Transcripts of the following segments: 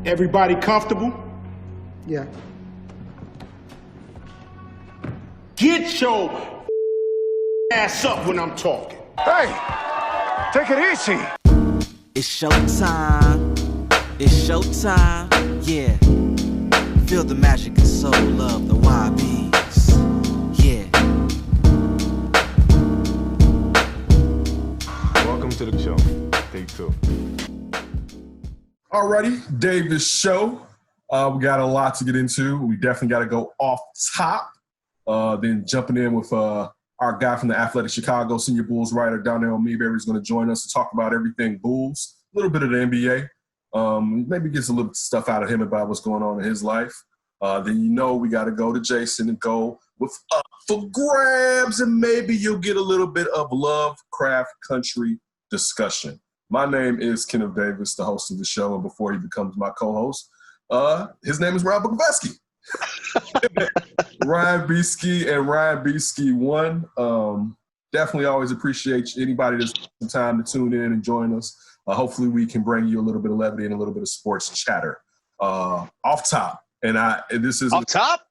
Everybody comfortable? Yeah. Get your ass up when I'm talking. Hey, take it easy. It's showtime. It's showtime. Yeah. Feel the magic and soul of the YBs. Yeah. Welcome to the show. Take two. Alrighty, Davis show. We got a lot to get into. We definitely got to go off top. Then jumping in with our guy from the Athletic Chicago Senior Bulls writer, Darnell Mayberry, is going to join us to talk about everything Bulls, a little bit of the NBA. Maybe get some little stuff out of him about what's going on in his life. Then we got to go to Jason and go with Up for Grabs, and maybe you'll get a little bit of Lovecraft Country discussion. My name is Kenneth Davis, the host of the show, and before he becomes my co-host, his name is Rob Bukoveski. Ryan Beesky and Ryan Beesky 1. Definitely always appreciate anybody that's taking time to tune in and join us. Hopefully we can bring you a little bit of levity and a little bit of sports chatter. Off top, this is off top.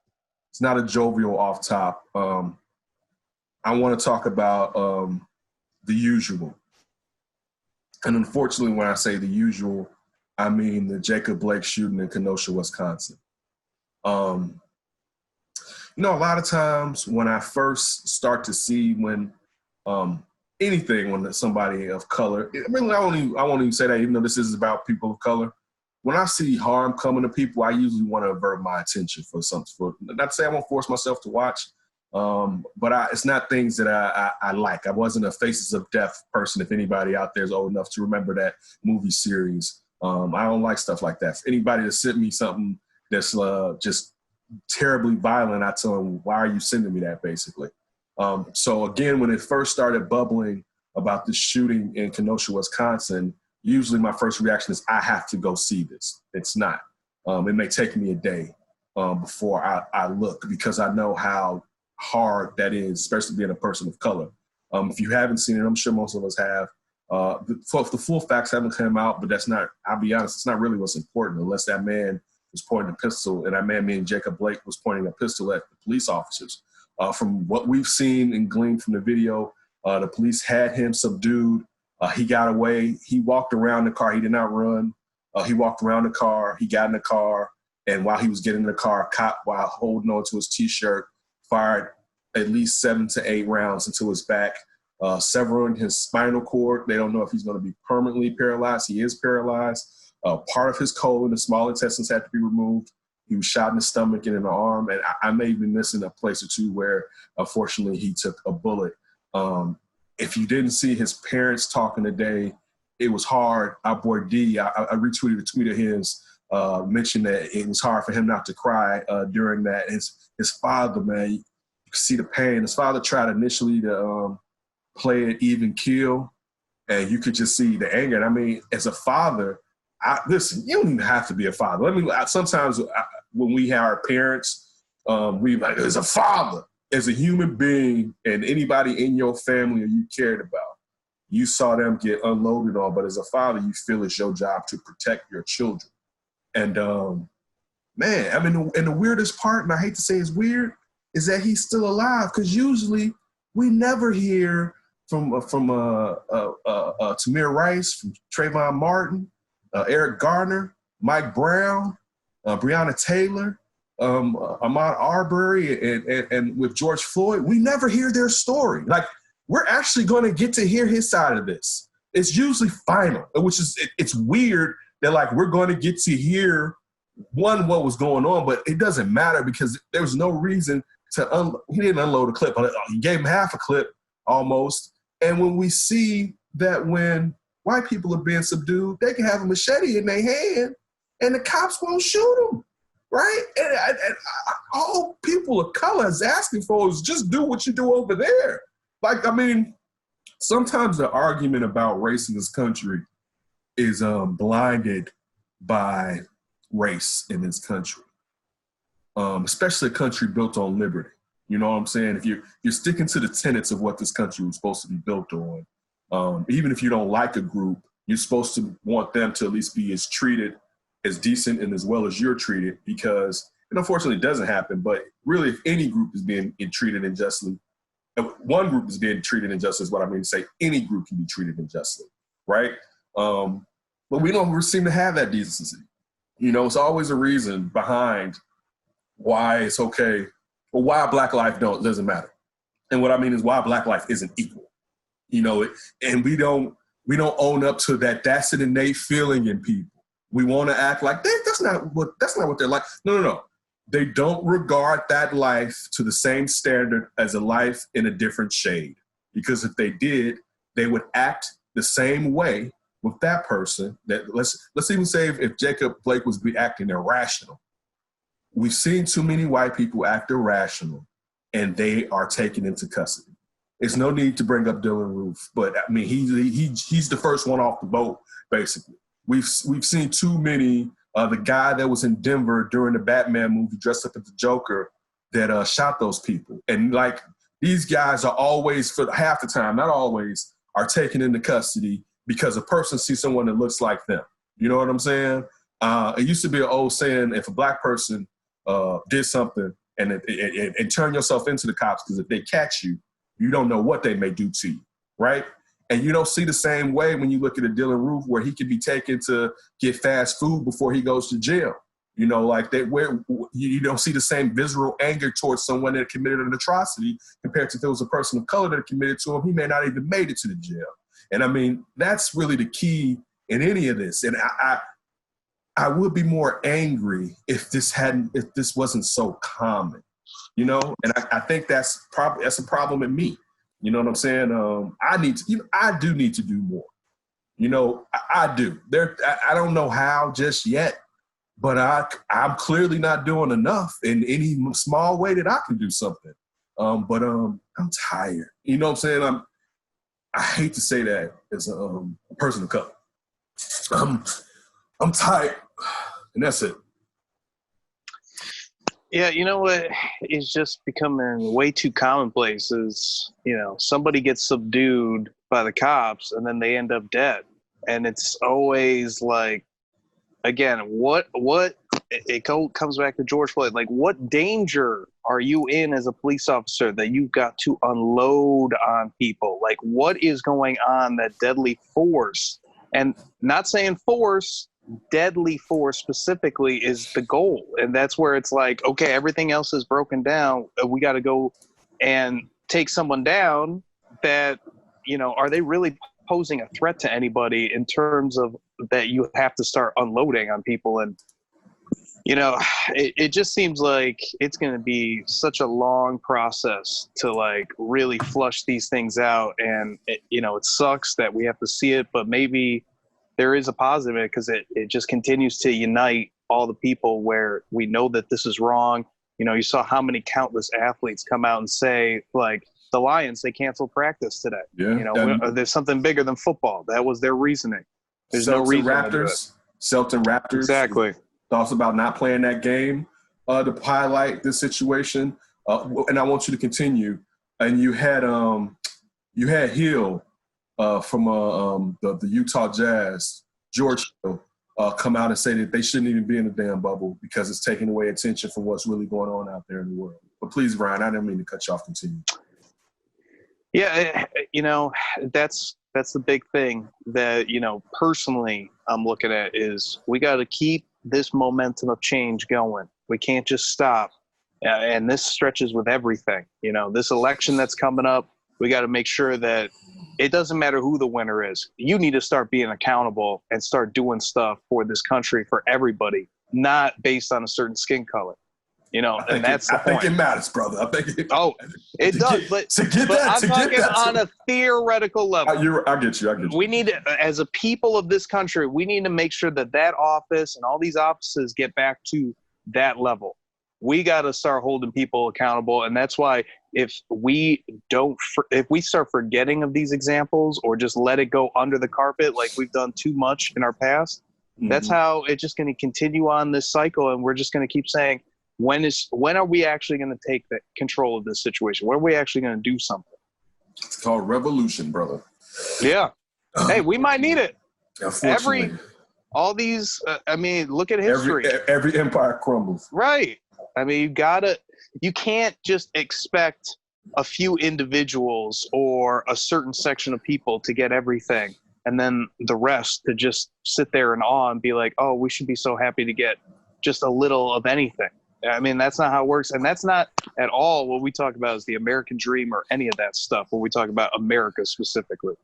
It's not a jovial off top. I want to talk about the usual. And unfortunately, when I say the usual, I mean the Jacob Blake shooting in Kenosha, Wisconsin. A lot of times when I first start to see when somebody of color, really, I won't even say that, even though this is about people of color. When I see harm coming to people, I usually want to avert my attention for something. Not to say I won't force myself to watch, but it's not things that I like. I wasn't a Faces of Death person, if anybody out there is old enough to remember that movie series. I don't like stuff like that. For anybody that sent me something that's just terribly violent, I tell them, why are you sending me that, basically? So again, when it first started bubbling about the shooting in Kenosha, Wisconsin, usually my first reaction is, I have to go see this. It's not. It may take me a day before I look, because I know how hard that is, especially being a person of color. If you haven't seen it, I'm sure most of us have. The full facts haven't come out, but I'll be honest, it's not really what's important, unless that man was pointing a pistol, and that man, being Jacob Blake, was pointing a pistol at the police officers. From what we've seen and gleaned from the video, the police had him subdued. He got away. He walked around the car. He did not run. He walked around the car. He got in the car. And while he was getting in the car, a cop, while holding on to his T-shirt, fired at least 7 to 8 rounds into his back, severing his spinal cord. They don't know if he's going to be permanently paralyzed. He is paralyzed. Part of his colon, the small intestines, had to be removed. He was shot in the stomach and in the arm. And I may be missing a place or two where, unfortunately, he took a bullet. If you didn't see his parents talking today, it was hard. Our boy D, I retweeted a tweet of his, mentioned that it was hard for him not to cry during that. His father, man, you could see the pain. His father tried initially to play it even keel, and you could just see the anger. And I mean, as a father, listen, you don't even have to be a father. Sometimes when we have our parents, we like, as a father, as a human being, and anybody in your family or you cared about, you saw them get unloaded on. But as a father, you feel it's your job to protect your children. And man, I mean, and the weirdest part, and I hate to say it's weird, is that he's still alive. Because usually we never hear from Tamir Rice, from Trayvon Martin, Eric Gardner, Mike Brown, Breonna Taylor, Ahmaud Arbery, and with George Floyd. We never hear their story. Like, we're actually going to get to hear his side of this. It's usually final, which is, it's weird that, like, we're going to get to hear, what was going on, but it doesn't matter because there was no reason to he didn't unload a clip. He gave him half a clip almost. And when we see that when white people are being subdued, they can have a machete in their hand and the cops won't shoot them, right? And all people of color is asking for is just do what you do over there. Like, I mean, sometimes the argument about race in this country is blinded by race in this country, especially a country built on liberty. You know what I'm saying? If you're sticking to the tenets of what this country was supposed to be built on, even if you don't like a group, you're supposed to want them to at least be as treated as decent and as well as you're treated, because it unfortunately doesn't happen. But really, if any group is being treated unjustly, one group is being treated unjustly is what I mean to say. Any group can be treated unjustly, right? But we don't seem to have that decency. You know, it's always a reason behind why it's okay or why Black life doesn't matter. And what I mean is why Black life isn't equal. You know, and we don't own up to that. That's an innate feeling in people. We want to act like that's not what they're like. No. They don't regard that life to the same standard as a life in a different shade. Because if they did, they would act the same way with that person. That let's even say if Jacob Blake was acting irrational. We've seen too many white people act irrational, and they are taken into custody. It's no need to bring up Dylan Roof, but I mean he's the first one off the boat, basically. We've seen too many. The guy that was in Denver during the Batman movie dressed up as the Joker that shot those people. And like these guys are always, for half the time, not always, are taken into custody because a person sees someone that looks like them. You know what I'm saying? It used to be an old saying, if a Black person did something and turn yourself into the cops, because if they catch you, you don't know what they may do to you, right? And you don't see the same way when you look at a Dylan Roof, where he could be taken to get fast food before he goes to jail. You know, like that, where you don't see the same visceral anger towards someone that committed an atrocity compared to if it was a person of color that committed to him. He may not even made it to the jail. And I mean, that's really the key in any of this. And I would be more angry if this wasn't so common, you know. And I think that's a problem in me. You know what I'm saying? I do need to do more. You know, I do. I don't know how just yet, but I'm clearly not doing enough in any small way that I can do something. But I'm tired. You know what I'm saying? I hate to say that as a person of color. I'm tired, and that's it. Yeah, you know what? It's just becoming way too commonplace. Is, you know, somebody gets subdued by the cops and then they end up dead, and it's always like, again, what it comes back to George Floyd. Like, what danger are you in as a police officer that you've got to unload on people? Like, what is going on? That deadly force, and not saying force. Deadly force specifically is the goal, and that's where it's like, okay, everything else is broken down, we got to go and take someone down that, you know, are they really posing a threat to anybody in terms of that you have to start unloading on people? And you know, it just seems like it's going to be such a long process to like really flush these things out. And you know, it sucks that we have to see it, but maybe there is a positive because it just continues to unite all the people where we know that this is wrong. You know, you saw how many countless athletes come out and say, like, the Lions, they canceled practice today. Yeah, you know, there's something bigger than football. That was their reasoning. There's no reason Celtics Raptors. Exactly. Thoughts about not playing that game to highlight this situation. And I want you to continue. And you had Hill from the Utah Jazz, George Hill, come out and say that they shouldn't even be in the damn bubble because it's taking away attention from what's really going on out there in the world. But please, Ryan, I didn't mean to cut you off. Continue. Yeah, you know, that's the big thing that, you know, personally I'm looking at is we got to keep this momentum of change going. We can't just stop. And this stretches with everything. You know, this election that's coming up, we got to make sure that it doesn't matter who the winner is. You need to start being accountable and start doing stuff for this country, for everybody, not based on a certain skin color. You know, and that's the point. I think it matters, brother. I think it does. But I'm talking on a theoretical level. I get you. We need to, as a people of this country, we need to make sure that office and all these offices get back to that level. We got to start holding people accountable. And that's why if we start forgetting of these examples or just let it go under the carpet like we've done too much in our past, that's how it's just going to continue on this cycle. And we're just going to keep saying, when are we actually going to take the control of this situation? When are we actually going to do something? It's called revolution, brother. Yeah. Hey, we might need it. all these, look at history. Every empire crumbles. Right. I mean, you can't just expect a few individuals or a certain section of people to get everything and then the rest to just sit there in awe and be like, oh, we should be so happy to get just a little of anything. I mean, that's not how it works. And that's not at all what we talk about as the American dream or any of that stuff when we talk about America specifically.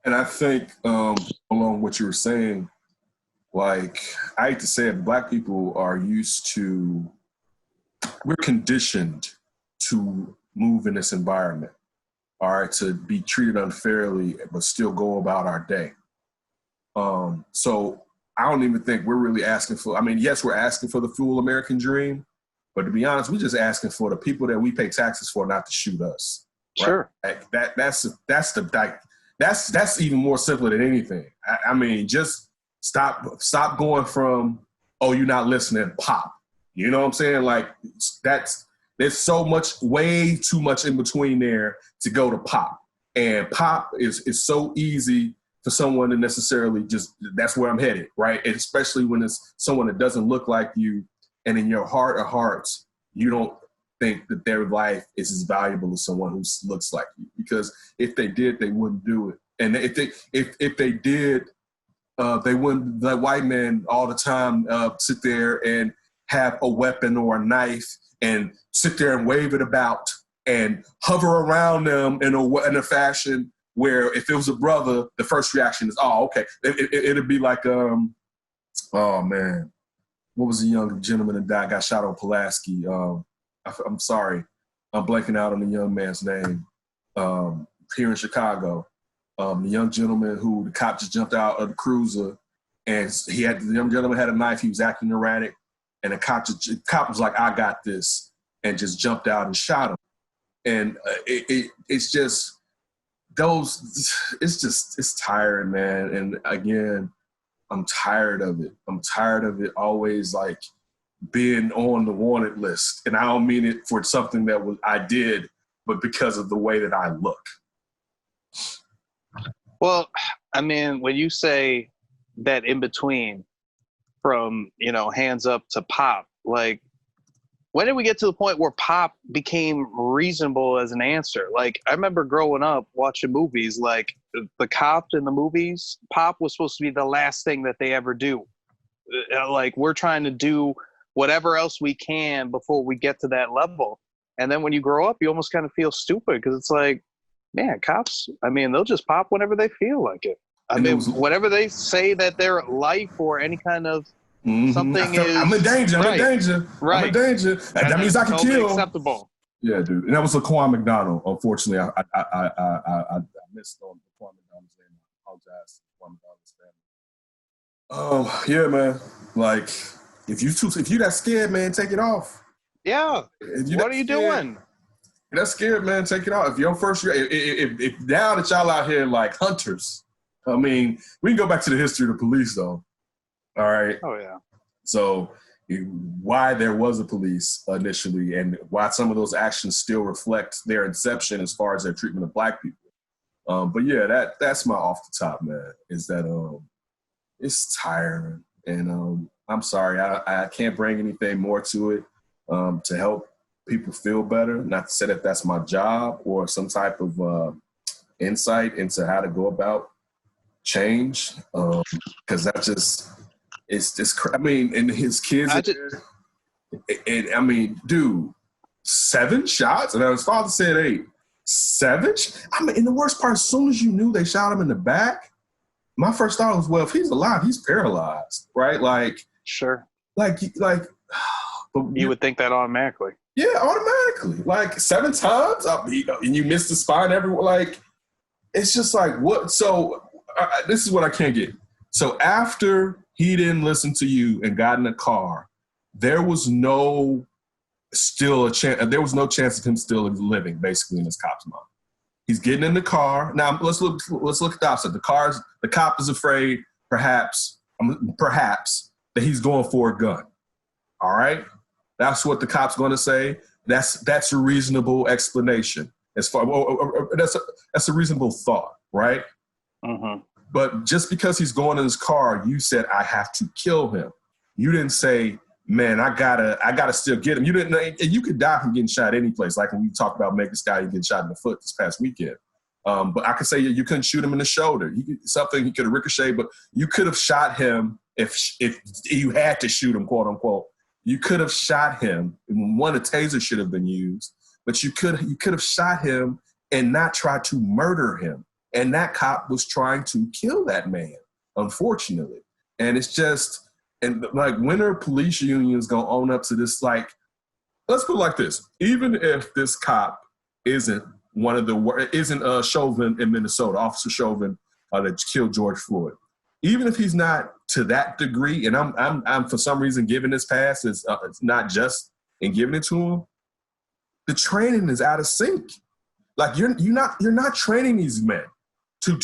And I think along what you were saying, like, I hate to say it, Black people are we're conditioned to move in this environment, all right, to be treated unfairly, but still go about our day. So I don't even think we're really asking for, yes, we're asking for the full American dream, but to be honest, we're just asking for the people that we pay taxes for not to shoot us. Right? Sure. Like that's even more simpler than anything. Just stop going from, oh, you're not listening, pop. You know what I'm saying? Like, there's so much, way too much in between there to go to pop. And pop is so easy for someone to necessarily just, that's where I'm headed, right? And especially when it's someone that doesn't look like you, and in your heart of hearts, you don't think that their life is as valuable as someone who looks like you. Because if they did, they wouldn't do it. And if they did, they wouldn't, the white men all the time sit there and have a weapon or a knife and sit there and wave it about and hover around them in a fashion where if it was a brother, the first reaction is, oh, okay. It'd be like, oh man, what was the young gentleman that got shot on Pulaski? I'm sorry, I'm blanking out on the young man's name. Here in Chicago, the young gentleman who the cop just jumped out of the cruiser, and the young gentleman had a knife. He was acting erratic, and the cop was like, "I got this," and just jumped out and shot him. And it's just it's tiring, man. And again, I'm tired of it. I'm tired of it always like being on the wanted list. And I don't mean it for something that I did, but because of the way that I look. Well, I mean, when you say that in between from, hands up to pop, like, when did we get to the point where pop became reasonable as an answer? Like, I remember growing up watching movies, like the cops in the movies, pop was supposed to be the last thing that they ever do. Like, we're trying to do whatever else we can before we get to that level. And then when you grow up, you almost kind of feel stupid because it's like, man, cops, they'll just pop whenever they feel like it. Whatever they say that their life or any kind of something is. I'm in danger. I'm in danger. Right. I'm in danger. That means I can kill. Acceptable. Yeah, dude. And that was Laquan McDonald. Unfortunately, I missed on Laquan McDonald's name. I apologize to Laquan McDonald's family. Yeah, man. Like, if you that scared, man, take it off. Yeah. What are you doing? If you're that scared, man, take it off. If your first, if now that y'all out here like hunters, we can go back to the history of the police, though. All right. Oh, yeah. So why there was a police initially and why some of those actions still reflect their inception as far as their treatment of Black people. But yeah, that's my off the top, man, is that it's tiring. And I'm sorry, I can't bring anything more to it to help people feel better. Not to say that that's my job or some type of insight into how to go about change. Because that just... and his kids, dude, 7 shots? And his father said 8. 7? And the worst part, as soon as you knew they shot him in the back, my first thought was, well, if he's alive, he's paralyzed, right? Like, sure. But you would think that automatically. Yeah, automatically. Like, 7 times? And you missed the spine everywhere. Like, it's just like, what? So, this is what I can't get. So after he didn't listen to you and got in a car, there was no chance of him still living, basically, in his cop's mind. He's getting in the car. Now let's look at the opposite. The cop is afraid, perhaps that he's going for a gun. All right, that's what the cop's going to say. That's a reasonable explanation. That's a reasonable thought, right? Mm-hmm. But just because he's going in his car, you said, I have to kill him. You didn't say, man, I gotta still get him. You didn't know, and you could die from getting shot any place. Like when we talked about Megan Stallion getting shot in the foot this past weekend. But I could say you couldn't shoot him in the shoulder. He could have ricocheted, but you could have shot him if you had to shoot him, quote unquote. You could have shot him. One, a taser should have been used, but you could have shot him and not tried to murder him. And that cop was trying to kill that man, unfortunately. And it's just, and like, when are police unions going to own up to this? Like, let's put it like this. Even if this cop isn't Chauvin in Minnesota, Officer Chauvin that killed George Floyd, even if he's not to that degree, and I'm for some reason giving this pass, it's not just in giving it to him, the training is out of sync. Like, you're not training these men to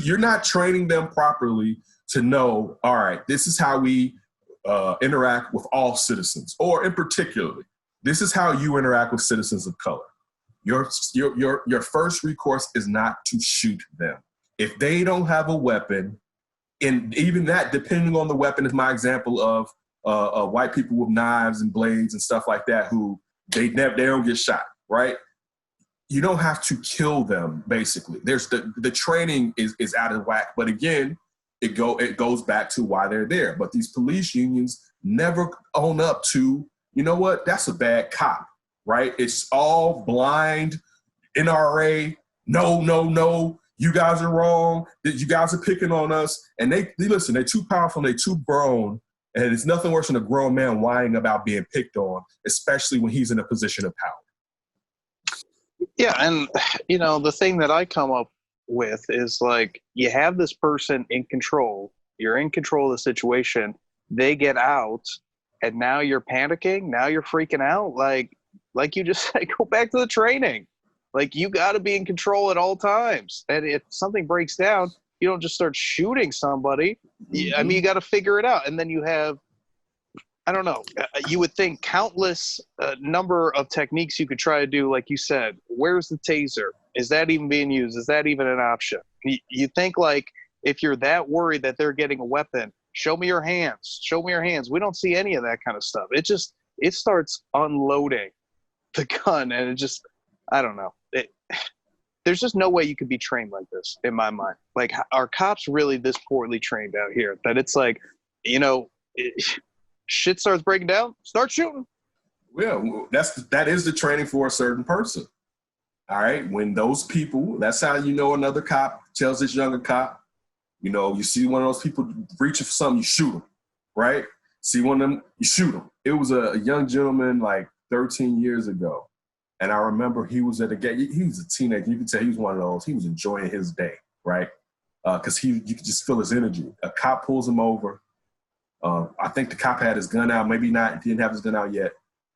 you're not training them properly to know, all right, this is how we interact with all citizens, or in particularly, this is how you interact with citizens of color. Your first recourse is not to shoot them. If they don't have a weapon, and even that, depending on the weapon, is my example of white people with knives and blades and stuff like that who they don't get shot, right? You don't have to kill them, basically. There's the training is out of whack. But again, it goes back to why they're there. But these police unions never own up to, you know what, that's a bad cop, right? It's all blind, NRA, no, you guys are wrong, you guys are picking on us. And they listen, they're too powerful, they're too grown, and it's nothing worse than a grown man whining about being picked on, especially when he's in a position of power. Yeah, and the thing that I come up with is, like, you have this person in control. You're in control of the situation. They get out, and now you're panicking. Now you're freaking out. Like you just said, go back to the training. Like, you got to be in control at all times. And if something breaks down, you don't just start shooting somebody. Mm-hmm. I mean, you got to figure it out. And then you have, I don't know, you would think countless number of techniques you could try to do. Like you said, where's the taser? Is that even being used? Is that even an option? You think, like, if you're that worried that they're getting a weapon, show me your hands. Show me your hands. We don't see any of that kind of stuff. It starts unloading the gun, and it just, I don't know. There's just no way you could be trained like this, in my mind. Like, are cops really this poorly trained out here that it's like, shit starts breaking down, start shooting? Well, that is the training for a certain person. All right, when those people, that's how another cop tells this younger cop, you see one of those people reaching for something, you shoot them, right? See one of them, you shoot them. It was a young gentleman like 13 years ago. And I remember he was at a game. He was a teenager. You could tell he was one of those. He was enjoying his day, right? Because you could just feel his energy. A cop pulls him over. I think the cop had his gun out. Maybe not. He didn't have his gun out yet.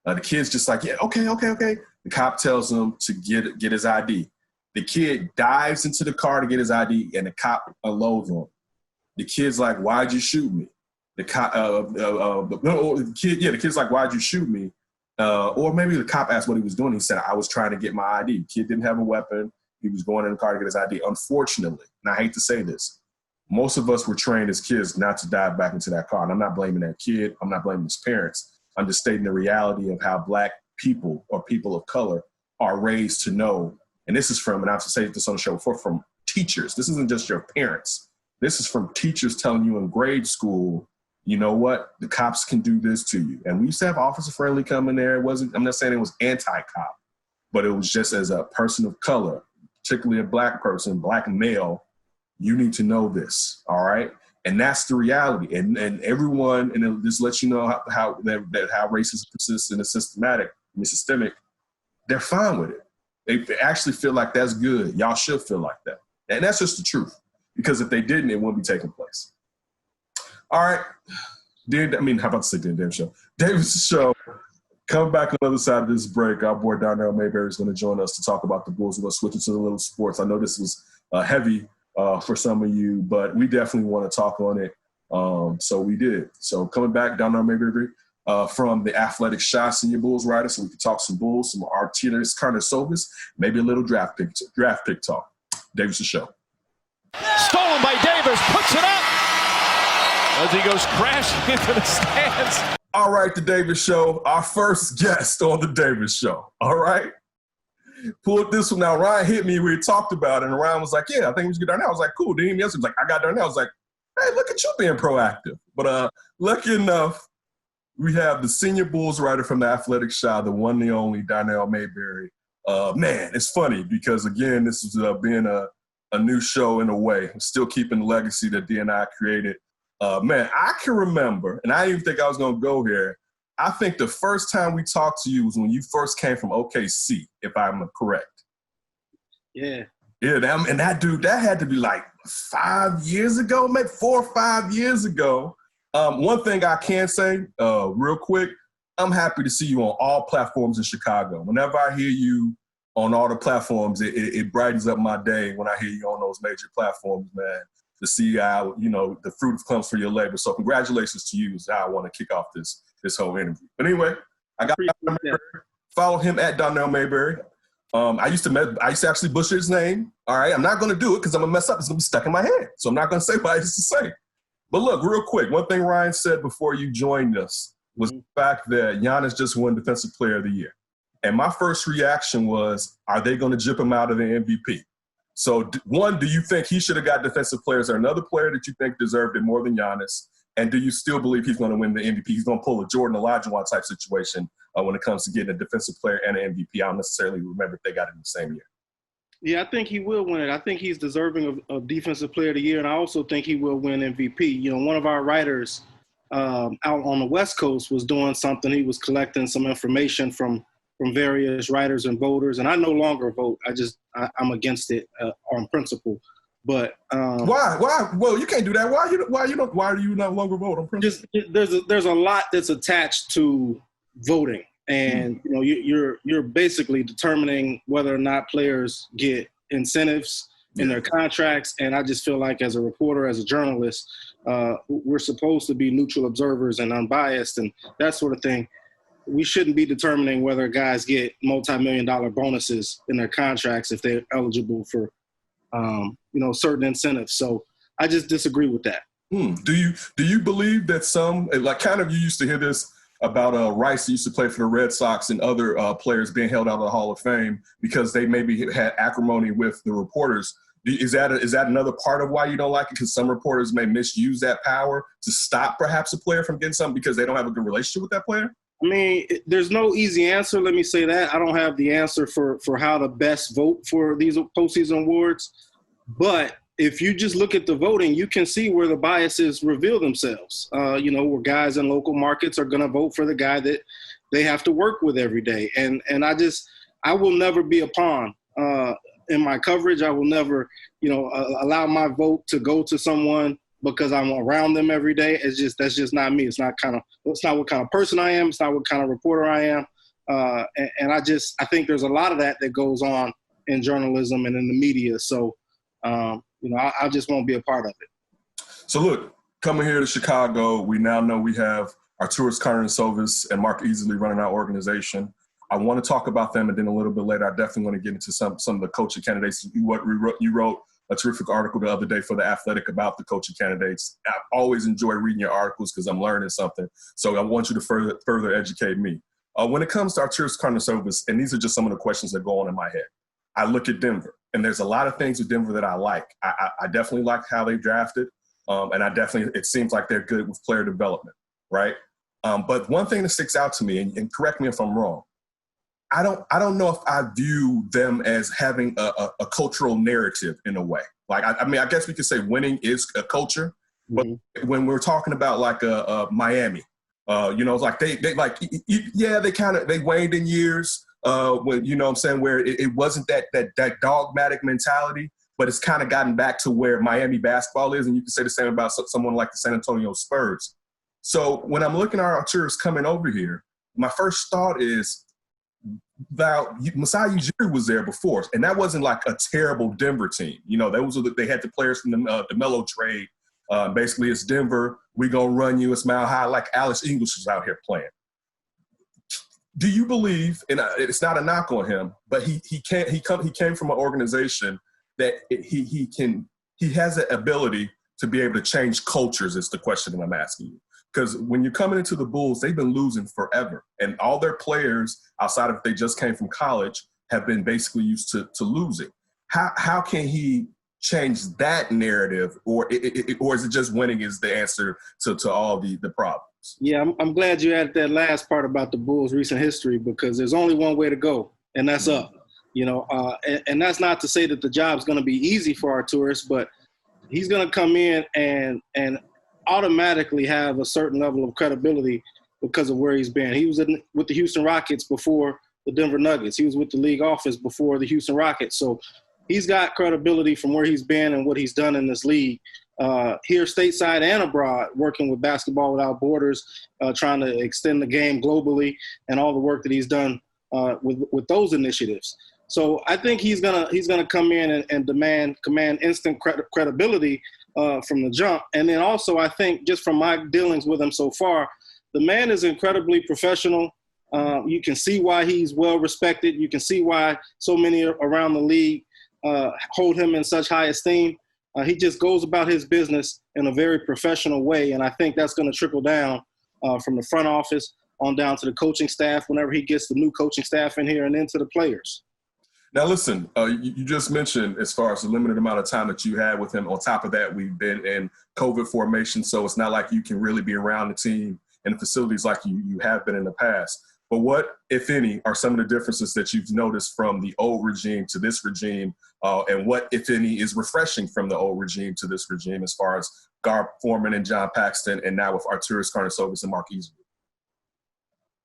The kid's just like, yeah, okay. The cop tells him to get his ID. The kid dives into the car to get his ID, and the cop unloads on him. The kid's like, why'd you shoot me? The kid's like, why'd you shoot me? Or maybe the cop asked what he was doing. He said, I was trying to get my ID. The kid didn't have a weapon. He was going in the car to get his ID. Unfortunately, and I hate to say this, most of us were trained as kids not to dive back into that car. And I'm not blaming that kid. I'm not blaming his parents. I'm just stating the reality of how Black people or people of color are raised to know. And this is from, and I've said this on the show before, from teachers. This isn't just your parents. This is from teachers telling you in grade school, you know what, the cops can do this to you. And we used to have Officer Friendly come in there. I'm not saying it was anti-cop, but it was just as a person of color, particularly a Black person, Black male, you need to know this, all right? And that's the reality. And everyone, and it just lets you know how racism persists and is systemic, they're fine with it. They actually feel like that's good. Y'all should feel like that. And that's just the truth. Because if they didn't, it wouldn't be taking place. All right. How about to say damn show? Davis' show. Come back on the other side of this break. Our boy Darnell Mayberry is going to join us to talk about the Bulls. We're going to switch into the little sports. I know this was heavy for some of you, but we definitely want to talk on it. So we did. So coming back, Darnell Mayberry from the Athletic Senior Bulls writer, so we can talk some Bulls, some Artemius Karnisovas, maybe a little draft pick talk. Davis' show. Stolen by Davis, puts it up as he goes crashing into the stands. All right, the Davis Show, our first guest on the Davis Show. All right. Pulled this one out. Ryan hit me. We talked about it, and Ryan was like, yeah, I think we should get Darnell. I was like, cool. Didn't even answer. He was like, I got Darnell. I was like, hey, look at you being proactive. But lucky enough, we have the Senior Bulls writer from the Athletic Shop, the one and only Darnell Mayberry. Man, it's funny because, again, this is being a new show in a way. I'm still keeping the legacy that D and I created. Man, I can remember, and I didn't even think I was going to go here. I think the first time we talked to you was when you first came from OKC, if I'm correct. Yeah. Yeah, that dude, that had to be like 5 years ago, maybe 4 or 5 years ago. One thing I can say real quick, I'm happy to see you on all platforms in Chicago. Whenever I hear you on all the platforms, it brightens up my day when I hear you on those major platforms, man, to see how, the fruit comes from your labor. So congratulations to you is how I want to kick off this whole interview. But anyway, I got follow him at Darnell Mayberry. I used to actually butcher his name. All right, I'm not going to do it because I'm going to mess up. It's going to be stuck in my head. So I'm not going to say what I used to say. But look, real quick, one thing Ryan said before you joined us was the fact that Giannis just won Defensive Player of the Year. And my first reaction was, are they going to jip him out of the MVP? So, one, do you think he should have got Defensive Player? Is there another player that you think deserved it more than Giannis? And do you still believe he's going to win the MVP? He's going to pull a Jordan Olajuwon type situation when it comes to getting a Defensive Player and an MVP. I don't necessarily remember if they got it in the same year. Yeah, I think he will win it. I think he's deserving of Defensive Player of the Year, and I also think he will win MVP. One of our writers out on the West Coast was doing something. He was collecting some information from various writers and voters, and I no longer vote. I'm against it on principle. But why? Well, you can't do that. Why do you no longer vote on principle? Just there's a lot that's attached to voting. And you're basically determining whether or not players get incentives in their contracts. And I just feel like as a reporter, as a journalist, we're supposed to be neutral observers and unbiased and that sort of thing. We shouldn't be determining whether guys get multi-million-dollar bonuses in their contracts if they're eligible for certain incentives. So I just disagree with that. Do you believe that some, like, kind of, you used to hear this about Rice, who used to play for the Red Sox, and other players being held out of the Hall of Fame because they maybe had acrimony with the reporters. Is that another part of why you don't like it? Because some reporters may misuse that power to stop perhaps a player from getting something because they don't have a good relationship with that player? I mean, there's no easy answer. Let me say that. I don't have the answer for how to best vote for these postseason awards. But if you just look at the voting, you can see where the biases reveal themselves. Where guys in local markets are going to vote for the guy that they have to work with every day. And I will never be a pawn in my coverage. I will never, allow my vote to go to someone because I'm around them every day. That's just not me. It's not what kind of person I am. It's not what kind of reporter I am. And I think there's a lot of that goes on in journalism and in the media. So, I just won't be a part of it. So look, coming here to Chicago, we now know we have Arturas Karnisovas and Mark Easley running our organization. I want to talk about them, and then a little bit later, I definitely want to get into some of the coaching candidates. You wrote a terrific article the other day for The Athletic about the coaching candidates. I always enjoy reading your articles because I'm learning something. So I want you to further educate me. When it comes to Arturas Karnisovas, and these are just some of the questions that go on in my head, I look at Denver. And there's a lot of things with Denver that I like. I definitely like how they drafted, and it seems like they're good with player development, right? But one thing that sticks out to me, and correct me if I'm wrong, I don't know if I view them as having a cultural narrative in a way. Like, I guess we could say winning is a culture, but when we're talking about like Miami, it's like they waned in years. When where it wasn't that dogmatic mentality, but it's kind of gotten back to where Miami basketball is, and you can say the same about someone like the San Antonio Spurs. So when I'm looking at Arturas coming over here, my first thought is that Masai Ujiri was there before, and that wasn't like a terrible Denver team. They had the players from the Melo trade. Basically, it's Denver. We gonna run you. It's Mile High, like Alex English was out here playing. Do you believe, and it's not a knock on him, but he came from an organization that he can he has the ability to be able to change cultures is the question that I'm asking you. Because when you're coming into the Bulls, they've been losing forever. And all their players, outside of if they just came from college, have been basically used to losing. How can he change that narrative, or is it just winning is the answer to all the problems? Yeah, I'm glad you added that last part about the Bulls' recent history, because there's only one way to go, and that's up. And that's not to say that the job's going to be easy for Arturas, but he's going to come in and automatically have a certain level of credibility because of where he's been. He was with the Houston Rockets before the Denver Nuggets. He was with the league office before the Houston Rockets. So he's got credibility from where he's been and what he's done in this league, here stateside and abroad, working with Basketball Without Borders, trying to extend the game globally, and all the work that he's done with those initiatives. So I think he's gonna come in and command instant credibility from the jump. And then also, I think, just from my dealings with him so far, the man is incredibly professional. You can see why he's well respected. You can see why so many around the league hold him in such high esteem. He just goes about his business in a very professional way, and I think that's going to trickle down from the front office on down to the coaching staff whenever he gets the new coaching staff in here, and into the players. Now, listen, you just mentioned as far as the limited amount of time that you had with him. On top of that, we've been in COVID formation, so it's not like you can really be around the team and the facilities like you have been in the past. But what, if any, are some of the differences that you've noticed from the old regime to this regime, and what, if any, is refreshing from the old regime to this regime as far as Gar Forman and John Paxson, and now with Arturas Karnisovas and Mark Easley?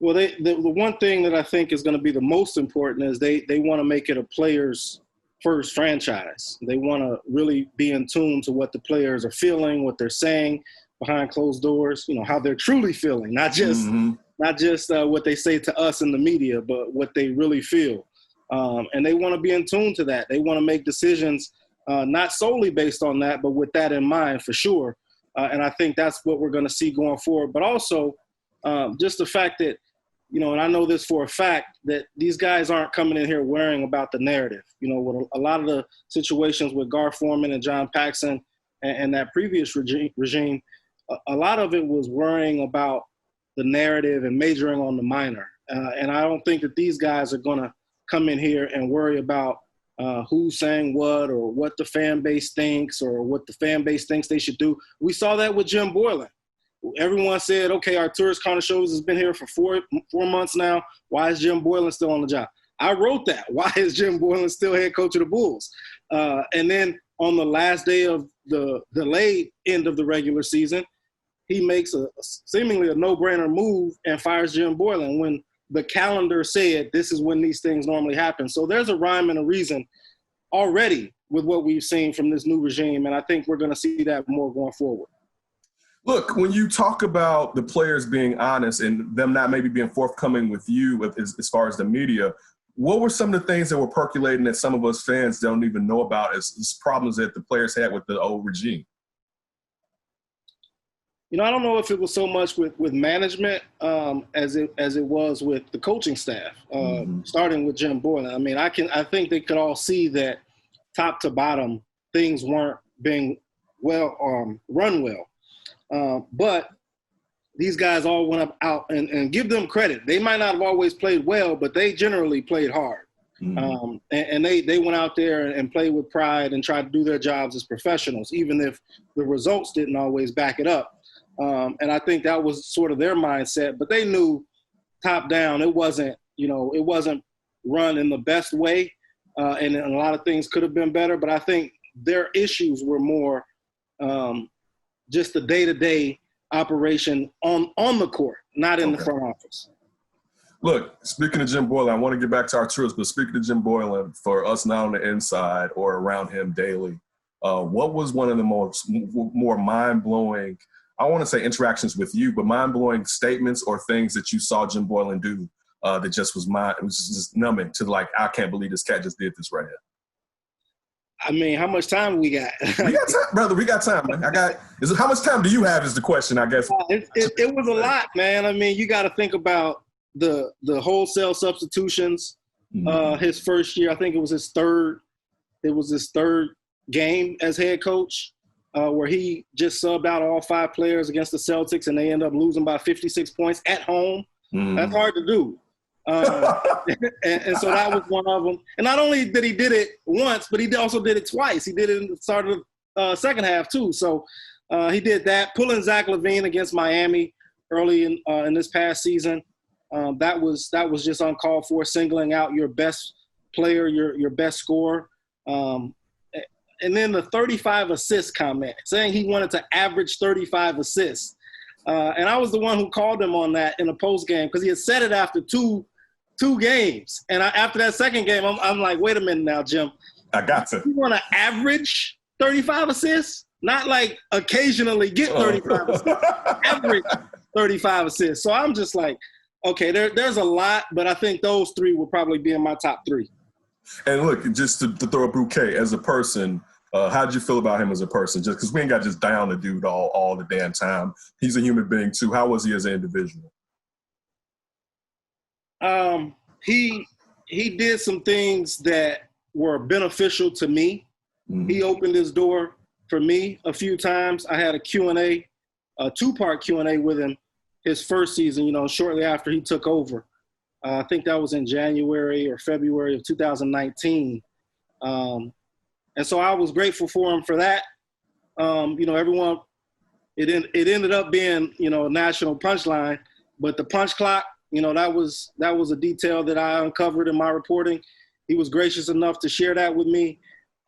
Well, the one thing that I think is going to be the most important is they want to make it a players' first franchise. They want to really be in tune to what the players are feeling, what they're saying behind closed doors, how they're truly feeling, not just what they say to us in the media, but what they really feel. And they want to be in tune to that. They want to make decisions not solely based on that, but with that in mind for sure. And I think that's what we're going to see going forward. But also just the fact that, and I know this for a fact, that these guys aren't coming in here worrying about the narrative. With a lot of the situations with Gar Forman and John Paxson and that previous regime, a lot of it was worrying about the narrative and majoring on the minor. And I don't think that these guys are going to come in here and worry about who's saying what, or what the fan base thinks, or what the fan base thinks they should do. We saw that with Jim Boylen. Everyone said, okay, Arturas Karnisovas has been here for four months now. Why is Jim Boylen still on the job? I wrote that. Why is Jim Boylen still head coach of the Bulls? And then on the last day of the delayed end of the regular season, he makes seemingly a no-brainer move and fires Jim Boylen when the calendar said this is when these things normally happen. So there's a rhyme and a reason already with what we've seen from this new regime, and I think we're going to see that more going forward. Look, when you talk about the players being honest and them not maybe being forthcoming with you as far as the media, what were some of the things that were percolating that some of us fans don't even know about as problems that the players had with the old regime? I don't know if it was so much with management as it was with the coaching staff, starting with Jim Boylen. I mean, I think they could all see that top to bottom things weren't being run well. But these guys all went out and give them credit. They might not have always played well, but they generally played hard. And they went out there and played with pride and tried to do their jobs as professionals, even if the results didn't always back it up. And I think that was sort of their mindset, but they knew top down it wasn't run in the best way, and a lot of things could have been better. But I think their issues were more just the day-to-day operation on the court, not in the front office. Look, speaking of Jim Boylen, I want to get back to Arturas, but speaking of Jim Boylen, for us not on the inside or around him daily, what was one of the more mind-blowing, I want to say interactions with you, but mind-blowing statements or things that you saw Jim Boylen do that just was it was just numbing to I can't believe this cat just did this right here. I mean, how much time we got? We got time, brother. We got time, man. How much time do you have is the question, I guess. It was a lot, man. I mean, you got to think about the wholesale substitutions. His first year, I think it was his third game as head coach, where he just subbed out all 5 players against the Celtics and they end up losing by 56 points at home. That's hard to do. And so that was one of them. And not only did he did it once, but he also did it twice. He did it in the start of the second half too. So he did that, pulling Zach LaVine against Miami early in this past season. That was just uncalled for, singling out your best player, your best scorer. And then the 35 assist comment, saying he wanted to average 35 assists. And I was the one who called him on that in a post game because he had said it after two games. And after that second game, I'm like, wait a minute now, Jim. I got to. You want to average 35 assists? Not like occasionally get 35 assists. Average 35 assists. So I'm just like, okay, there's a lot, but I think those 3 will probably be in my top 3. And look, just to throw a bouquet, as a person, how did you feel about him as a person? Just because we ain't got just down the dude all the damn time. He's a human being too. How was he as an individual? He did some things that were beneficial to me. Mm-hmm. He opened his door for me a few times. I had a Q&A, a 2-part Q&A with him his first season, shortly after he took over. I think that was in January or February of 2019. And so I was grateful for him for that. Everyone, it ended up being, a national punchline, but the punch clock, that was a detail that I uncovered in my reporting. He was gracious enough to share that with me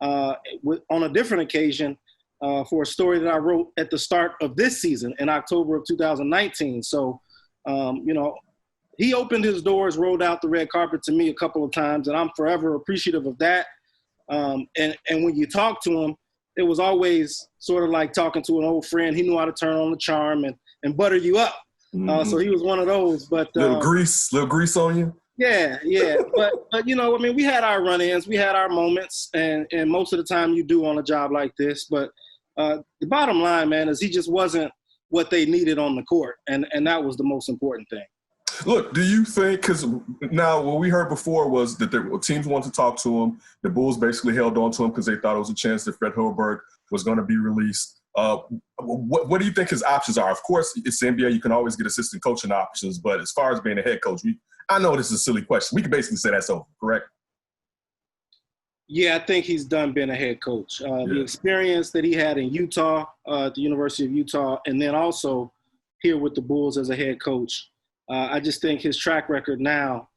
on a different occasion for a story that I wrote at the start of this season in October of 2019. So, he opened his doors, rolled out the red carpet to me a couple of times, and I'm forever appreciative of that. And when you talk to him, it was always sort of like talking to an old friend. He knew how to turn on the charm and butter you up. So he was one of those. But little grease on you. Yeah. But we had our run-ins, we had our moments, and most of the time you do on a job like this. But the bottom line, man, is he just wasn't what they needed on the court, and that was the most important thing. Look, do you think, because now what we heard before was that the teams wanted to talk to him. The Bulls basically held on to him because they thought it was a chance that Fred Hoiberg was going to be released. What do you think his options are? Of course, it's the NBA. You can always get assistant coaching options. But as far as being a head coach, I know this is a silly question. We can basically say that's over, correct? Yeah, I think he's done being a head coach. The experience that he had in Utah, at the University of Utah, and then also here with the Bulls as a head coach, I just think his track record now,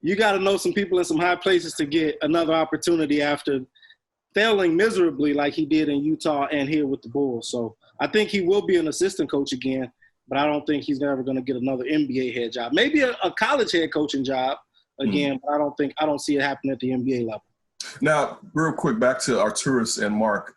you got to know some people in some high places to get another opportunity after failing miserably like he did in Utah and here with the Bulls. So I think he will be an assistant coach again, but I don't think he's ever going to get another NBA head job. Maybe a college head coaching job again, but I don't see it happening at the NBA level. Now, real quick, back to Arturas and Mark.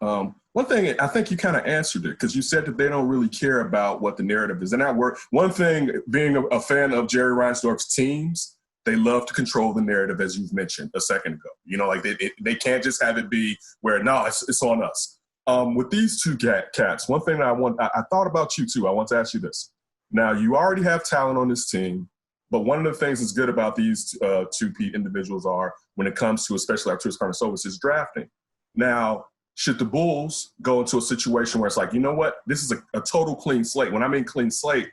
One thing, I think you kind of answered it because you said that they don't really care about what the narrative is. And that work. One thing, being a fan of Jerry Reinsdorf's teams, they love to control the narrative, as you've mentioned a second ago. Like they can't just have it be where, no, it's on us. With these two cats, one thing I thought about you too. I want to ask you this. Now, you already have talent on this team, but one of the things that's good about these two individuals are when it comes to especially Arturas Karnisovas is drafting. Now, should the Bulls go into a situation where it's like, you know what, this is a total clean slate. When I mean clean slate,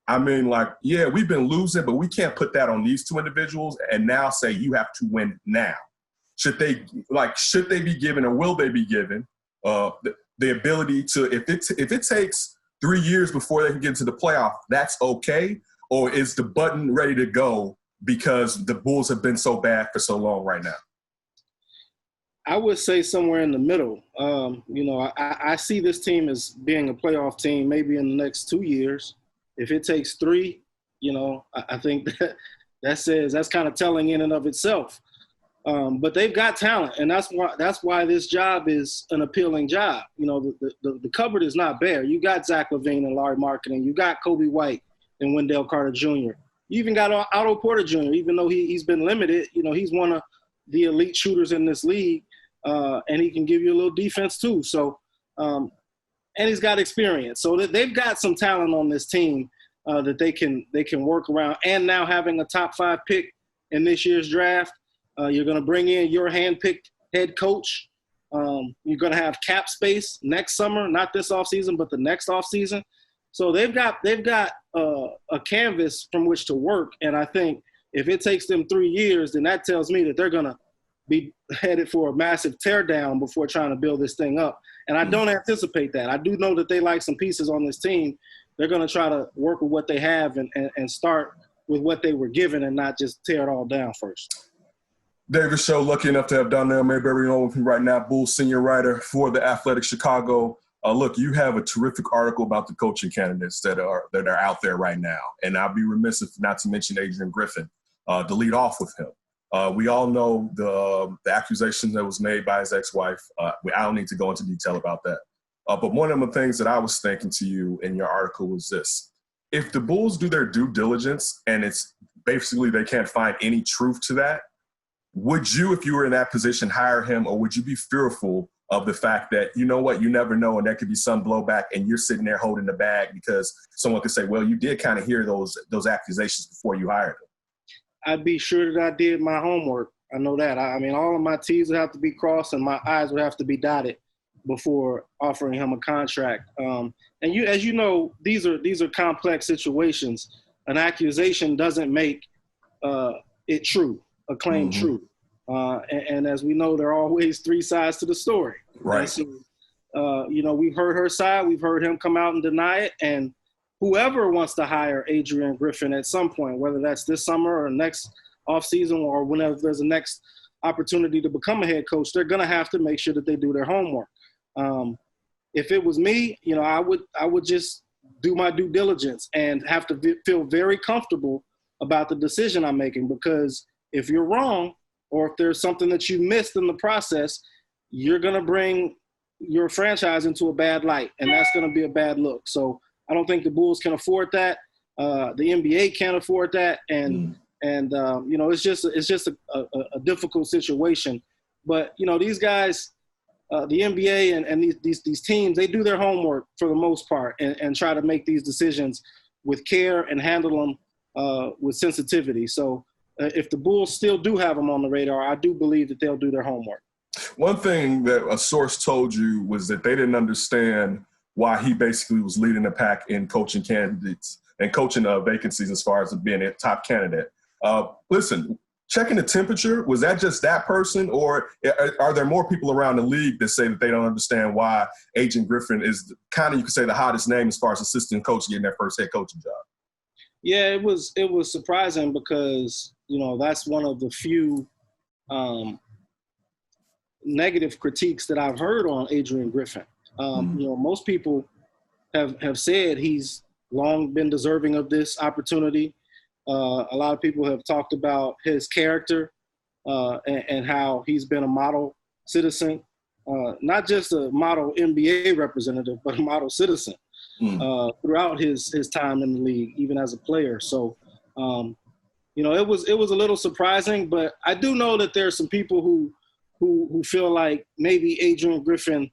I mean like, yeah, we've been losing, but we can't put that on these two individuals and now say you have to win now. Should they be given or will they be given the ability to, if it takes 3 years before they can get into the playoff, that's okay? Or is the button ready to go because the Bulls have been so bad for so long right now? I would say somewhere in the middle. I see this team as being a playoff team maybe in the next 2 years. If it takes 3, I think that says that's kind of telling in and of itself. But they've got talent, and that's why this job is an appealing job. The cupboard is not bare. You got Zach LaVine and Larry Marketing. You got Kobe White and Wendell Carter Jr. You even got Otto Porter Jr., even though he's been limited. He's one of the elite shooters in this league, and he can give you a little defense too. So, and he's got experience. So they've got some talent on this team that they can work around. And now having a top 5 pick in this year's draft, you're going to bring in your hand-picked head coach You're going to have cap space next summer, not this offseason, but the next offseason. So they've got a canvas from which to work. And I think if it takes them 3 years, then that tells me that they're going to be headed for a massive teardown before trying to build this thing up. And I don't anticipate that. I do know that they like some pieces on this team. They're going to try to work with what they have and start with what they were given and not just tear it all down first. David Show, lucky enough to have Darnell Mayberry on with me right now, Bulls senior writer for the Athletic Chicago. Look, you have a terrific article about the coaching candidates that are out there right now. And I'd be remiss if not to mention Adrian Griffin, to lead off with him. We all know the accusation that was made by his ex-wife. I don't need to go into detail about that. But one of the things that I was thinking to you in your article was this. If the Bulls do their due diligence and it's basically they can't find any truth to that, would you, if you were in that position, hire him, or would you be fearful of the fact that, you know what, you never know and there could be some blowback and you're sitting there holding the bag because someone could say, well, you did kind of hear those accusations before you hired him? I'd be sure that I did my homework. I know that. I mean, all of my T's would have to be crossed and my I's would have to be dotted before offering him a contract. And as you know, these are complex situations. An accusation doesn't make it true, a claim true. And as we know, there are always three sides to the story. Right. So, we've heard her side. We've heard him come out and deny it. And whoever wants to hire Adrian Griffin at some point, whether that's this summer or next offseason or whenever there's a next opportunity to become a head coach, they're going to have to make sure that they do their homework. If it was me, I would just do my due diligence and have to feel very comfortable about the decision I'm making, because if you're wrong or if there's something that you missed in the process, you're going to bring your franchise into a bad light, and that's going to be a bad look. So I don't think the Bulls can afford that. The NBA can't afford that. And it's just a difficult situation. But, these guys, the NBA and these teams, they do their homework for the most part and try to make these decisions with care and handle them with sensitivity. So if the Bulls still do have them on the radar, I do believe that they'll do their homework. One thing that a source told you was that they didn't understand why he basically was leading the pack in coaching candidates and coaching vacancies as far as being a top candidate. Listen, checking the temperature, was that just that person, or are there more people around the league that say that they don't understand why Adrian Griffin is kind of, you could say, the hottest name as far as assistant coach getting their first head coaching job? Yeah, it was surprising because, that's one of the few negative critiques that I've heard on Adrian Griffin. Most people have said he's long been deserving of this opportunity. A lot of people have talked about his character and how he's been a model citizen, not just a model NBA representative, but a model citizen throughout his time in the league, even as a player. So, it was a little surprising, but I do know that there are some people who feel like maybe Adrian Griffin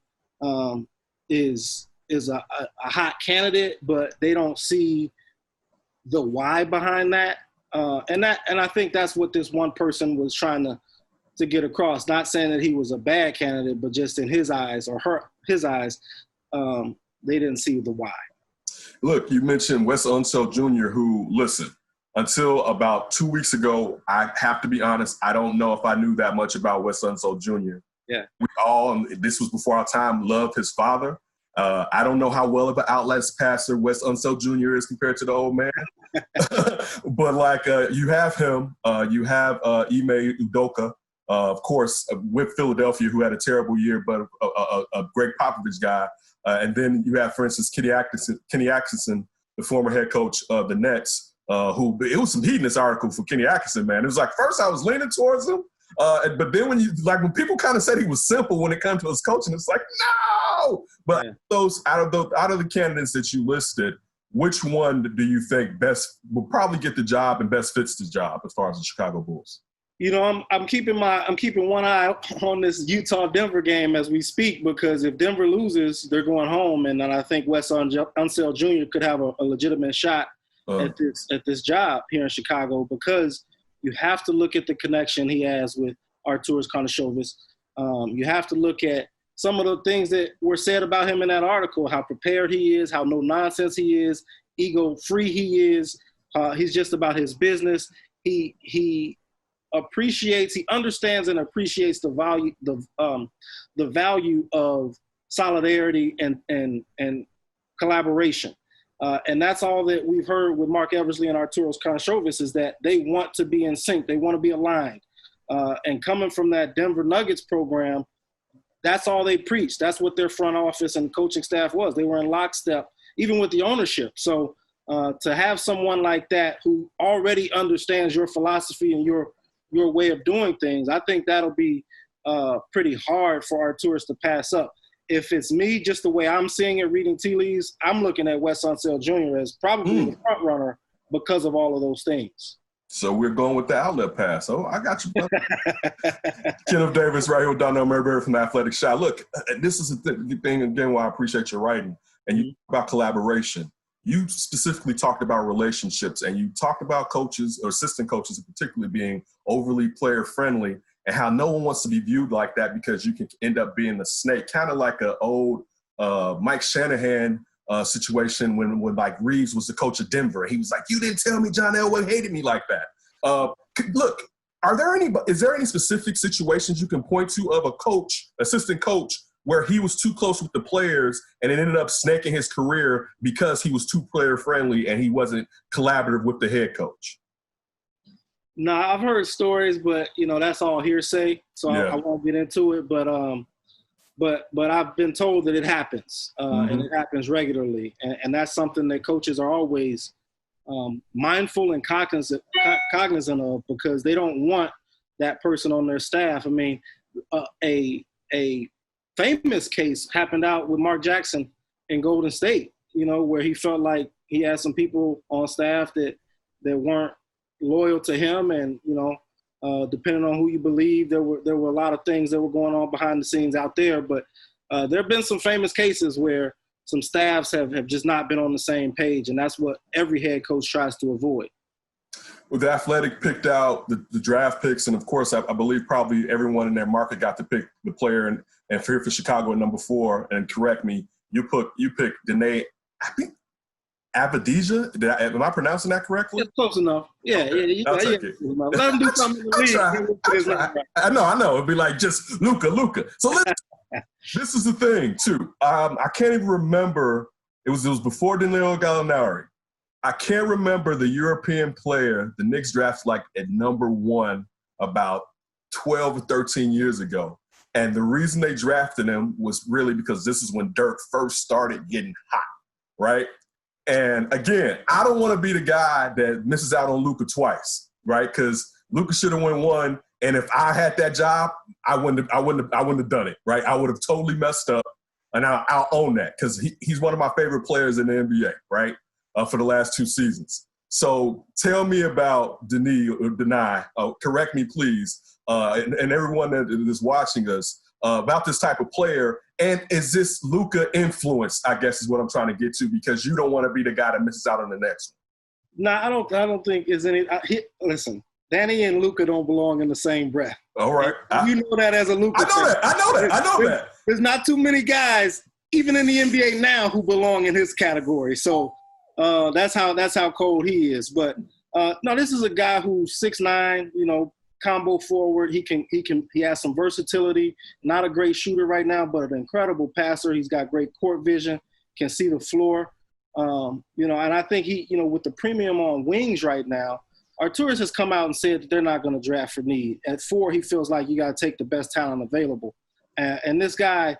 is a hot candidate, but they don't see the why behind that. And I think that's what this one person was trying to get across. Not saying that he was a bad candidate, but just in his eyes or his eyes, they didn't see the why. Look, you mentioned Wes Unseld Jr., who, listen, until about 2 weeks ago, I have to be honest, I don't know if I knew that much about Wes Unseld Jr. Yeah. We all, and this was before our time, loved his father. I don't know how well of an outlets passer Wes Unseld Jr. is compared to the old man. But, you have him. You have Ime Udoka, of course, with Philadelphia, who had a terrible year, but a Greg Popovich guy. And then you have, for instance, Kenny Atkinson, the former head coach of the Nets, who it was some heat in this article for Kenny Atkinson, man. It was like, first I was leaning towards him, but then when people kind of said he was simple when it comes to his coaching, it's like, no. But those out of the candidates that you listed, which one do you think best will probably get the job and best fits the job as far as the Chicago Bulls? I'm keeping one eye on this Utah-Denver game as we speak, because if Denver loses, they're going home, and then I think Wes Unseld Jr. could have a legitimate shot at this job here in Chicago, because you have to look at the connection he has with Arturas Karnisovas. You have to look at some of the things that were said about him in that article, how prepared he is, how no nonsense he is, ego-free he is. He's just about his business. He understands and appreciates the value of solidarity and collaboration. And that's all that we've heard with Mark Eversley and Arturos Karnisovas, is that they want to be in sync. They want to be aligned. And coming from that Denver Nuggets program, that's all they preached. That's what their front office and coaching staff was. They were in lockstep, even with the ownership. So to have someone like that who already understands your philosophy and your way of doing things, I think that'll be pretty hard for Arturos to pass up. If it's me, just the way I'm seeing it, reading tea leaves, I'm looking at Wes Unseld Jr. as probably the front runner because of all of those things. So we're going with the outlet pass. Oh, I got you, brother. Kenneth Davis right here with Darnell Mayberry from the Athletic Shot. Look, this is the thing, again, why I appreciate your writing. And you talk about collaboration. You specifically talked about relationships, and you talked about coaches or assistant coaches particularly being overly player-friendly, and how no one wants to be viewed like that because you can end up being the snake, kind of like an old Mike Shanahan situation when like Reeves was the coach of Denver. He was like, "You didn't tell me John Elway hated me like that." Look, is there any specific situations you can point to of a coach, assistant coach, where he was too close with the players and it ended up snaking his career because he was too player friendly and he wasn't collaborative with the head coach? No, I've heard stories, but that's all hearsay, so I won't get into it. But I've been told that it happens, and it happens regularly, and that's something that coaches are always mindful and cognizant of, because they don't want that person on their staff. I mean, a famous case happened out with Mark Jackson in Golden State, where he felt like he had some people on staff that weren't loyal to him, and depending on who you believe, there were a lot of things that were going on behind the scenes out there. But there have been some famous cases where some staffs have just not been on the same page, and that's what every head coach tries to avoid. Well, the Athletic picked out the draft picks, and of course, I believe probably everyone in their market got to pick the player, and here for Chicago at number 4. And correct me, you picked Deni, I think, Avdija. Am I pronouncing that correctly? It's close enough. Yeah, okay. yeah. Take it. Let him do something in the league. I know. It'd be like just Luka. So this is the thing too. I can't even remember. It was before Danilo Gallinari. I can't remember the European player the Knicks drafted like at number 1 about 12 or 13 years ago. And the reason they drafted him was really because this is when Dirk first started getting hot, right? And again, I don't want to be the guy that misses out on Luka twice, right? Because Luka should have won 1, and if I had that job, I wouldn't have done it, right? I would have totally messed up, and I'll own that because he's one of my favorite players in the NBA, right? For the last 2 seasons. So tell me about Deni. Correct me, please, and everyone that is watching us about this type of player. And is this Luka influence, I guess is what I'm trying to get to, because you don't want to be the guy that misses out on the next one. No, I don't think there's any listen, Danny and Luka don't belong in the same breath. All right. You know that as a Luka. I know that. There's not too many guys, even in the NBA now, who belong in his category. So that's how cold he is. But no, this is a guy who's 6'9", combo forward. He has some versatility. Not a great shooter right now, but an incredible passer. He's got great court vision, can see the floor. And I think he, with the premium on wings right now, Arturos has come out and said that they're not going to draft for need. At 4, he feels like you got to take the best talent available. And this guy,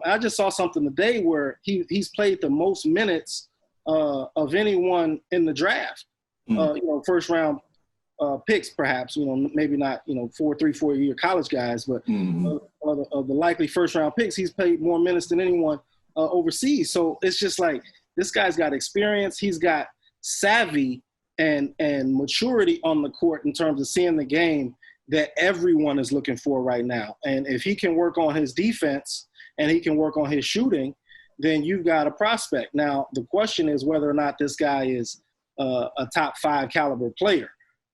I just saw something today where he's played the most minutes of anyone in the draft. First round picks, perhaps, maybe not, 3-4 year college guys, but of the likely first round picks, he's played more minutes than anyone overseas. So it's just like, this guy's got experience. He's got savvy and maturity on the court in terms of seeing the game that everyone is looking for right now. And if he can work on his defense and he can work on his shooting, then you've got a prospect. Now, the question is whether or not this guy is a top 5 caliber player.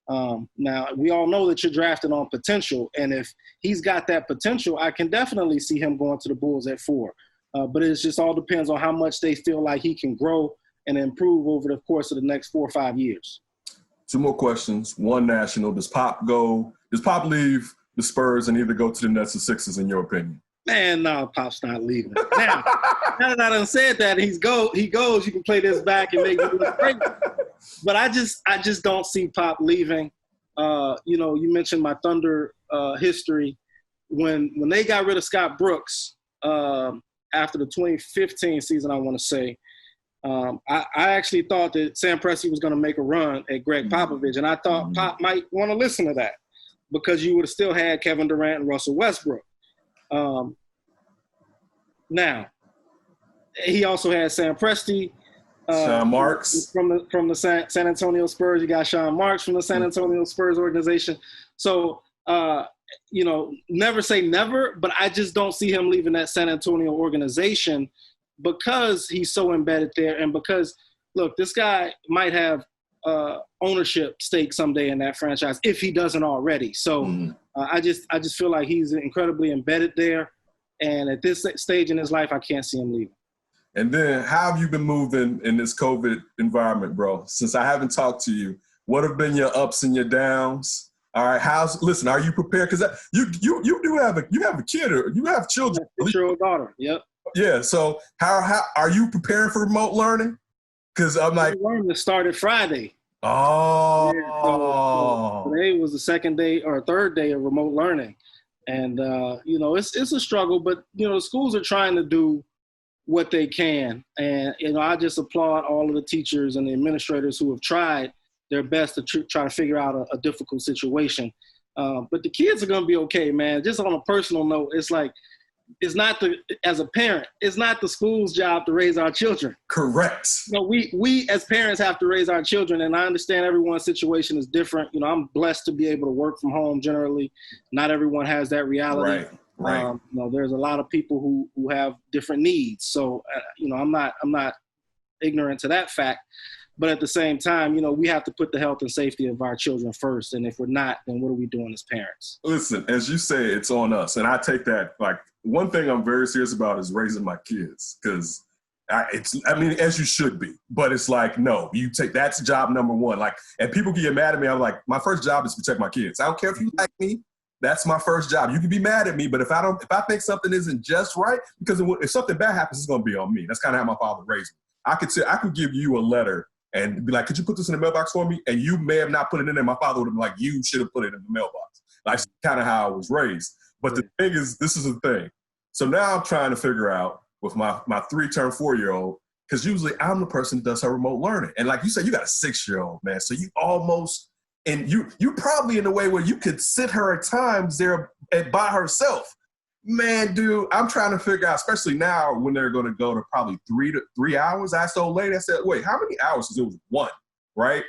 Now, we all know that you're drafted on potential, and if he's got that potential, I can definitely see him going to the Bulls at 4. But it just all depends on how much they feel like he can grow and improve over the course of the next 4 or 5 years. 2 more questions. One national. Does Pop leave the Spurs and either go to the Nets or Sixers, in your opinion? Man, no, Pop's not leaving. Now that I done said that, he goes, you can play this back and make it look great. But I just don't see Pop leaving. You mentioned my Thunder history. When they got rid of Scott Brooks after the 2015 season, I want to say, I actually thought that Sam Presti was going to make a run at Greg Popovich, and I thought Pop might want to listen to that because you would have still had Kevin Durant and Russell Westbrook. Now, he also had Sam Presti. Sean Marks. From the San Antonio Spurs. You got Sean Marks from the San Antonio Spurs organization. So, never say never, but I just don't see him leaving that San Antonio organization because he's so embedded there and because, look, this guy might have ownership stake someday in that franchise if he doesn't already. So I just feel like he's incredibly embedded there. And at this stage in his life, I can't see him leaving. And then how have you been moving in this COVID environment, bro? Since I haven't talked to you, what have been your ups and your downs? All right, listen, are you prepared? Because you do have a kid or you have children. 6-year-old daughter, yep. Yeah, so how are you preparing for remote learning? Because I'm like – learning started Friday. Oh. Yeah, so today was the second day or third day of remote learning. And, it's a struggle, but, the schools are trying to do what they can. And, I just applaud all of the teachers and the administrators who have tried their best to try to figure out a difficult situation. But the kids are going to be okay, man. Just on a personal note, it's like, as a parent, it's not the school's job to raise our children. Correct. We as parents have to raise our children, and I understand everyone's situation is different. I'm blessed to be able to work from home generally. Not everyone has that reality. Right. There's a lot of people who have different needs. So, I'm not ignorant to that fact. But at the same time, we have to put the health and safety of our children first. And if we're not, then what are we doing as parents? Listen, as you say, it's on us. And I take that, like, one thing I'm very serious about is raising my kids. Because, as you should be. But it's like, no, that's job number one. Like, and people get mad at me. I'm like, my first job is to protect my kids. I don't care if you like me. That's my first job. You can be mad at me, but if I think something isn't just right, because if something bad happens, it's going to be on me. That's kind of how my father raised me. I could give you a letter and be like, could you put this in the mailbox for me? And you may have not put it in there. My father would have been like, you should have put it in the mailbox. Like, kind of how I was raised. But the thing is, this is the thing. So now I'm trying to figure out with my 3-turn 4-year-old, because usually I'm the person that does her remote learning. And like you said, you got a 6-year-old, man. So you almost, and you probably in a way where you could sit her at times there by herself. Man, dude, I'm trying to figure out, especially now when they're going to go to probably 3 hours. I asked the old lady, I said, wait, how many hours? Because it was 1, right?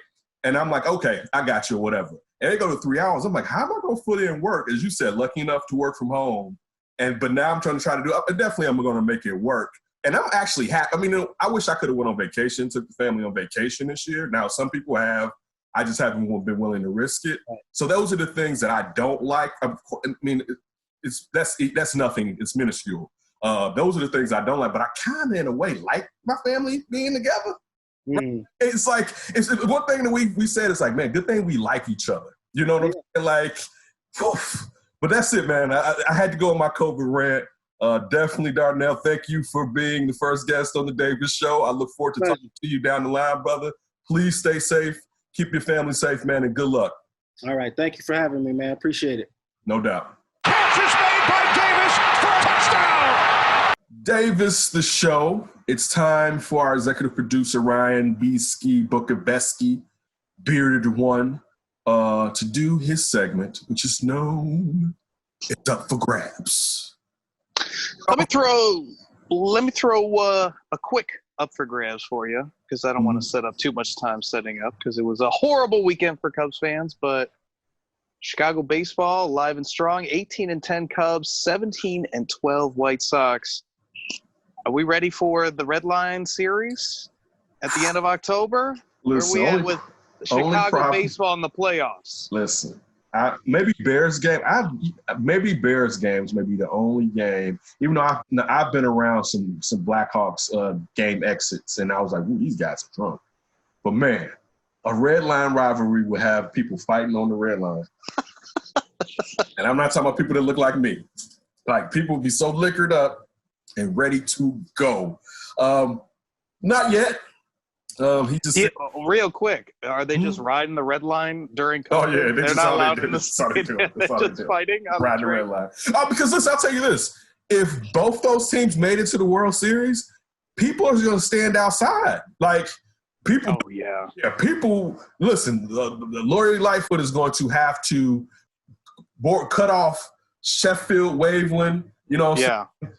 And I'm like, okay, I got you or whatever. And they go to 3 hours. I'm like, how am I going to put in work? As you said, lucky enough to work from home. But now I'm trying to do it. Definitely I'm going to make it work. And I'm actually happy. I wish I could have went on vacation, took the family on vacation this year. Now, some people have. I just haven't been willing to risk it. So those are the things that I don't like. That's nothing. It's minuscule. Those are the things I don't like. But I kind of, in a way, like my family being together. Mm. It's like, it's one thing that we said, it's like, man, good thing we like each other. You know what I'm saying? Like, oof. But that's it, man. I had to go on my COVID rant. Definitely, Darnell, thank you for being the first guest on the Davis Show. I look forward to talking to you down the line, brother. Please stay safe. Keep your family safe, man, and good luck. All right. Thank you for having me, man. Appreciate it. No doubt. Catch is made by Davis for a touchdown. Davis, the show. It's time for our executive producer, Ryan Beesky, Booker-Besky, Bearded One, to do his segment, which is known It's Up for Grabs. Let me throw a quick up for grabs for you, because I don't want to set up too much time setting up, because it was a horrible weekend for Cubs fans. But Chicago baseball, live and strong, 18-10 Cubs, 17-12 White Sox. Are we ready for the Red Line series at the end of October? Listen, Where are we at with Chicago baseball in the playoffs. Listen, maybe Bears game. Maybe Bears games may be the only game. Even though I've been around some Blackhawks game exits, and I was like, "Ooh, these guys are drunk." But man, a red line rivalry would have people fighting on the red line, and I'm not talking about people that look like me. Like people would be so liquored up and ready to go. Not yet. He just real quick. Are they just riding the red line during COVID? Oh yeah, they're not allowed in the stadium. They're just fighting on riding the red line. Because listen, I'll tell you this: if both those teams made it to the World Series, people are going to stand outside. Like people. Oh yeah. Yeah, people. Listen, the Lori Lightfoot is going to have to cut off Sheffield, Waveland. You know,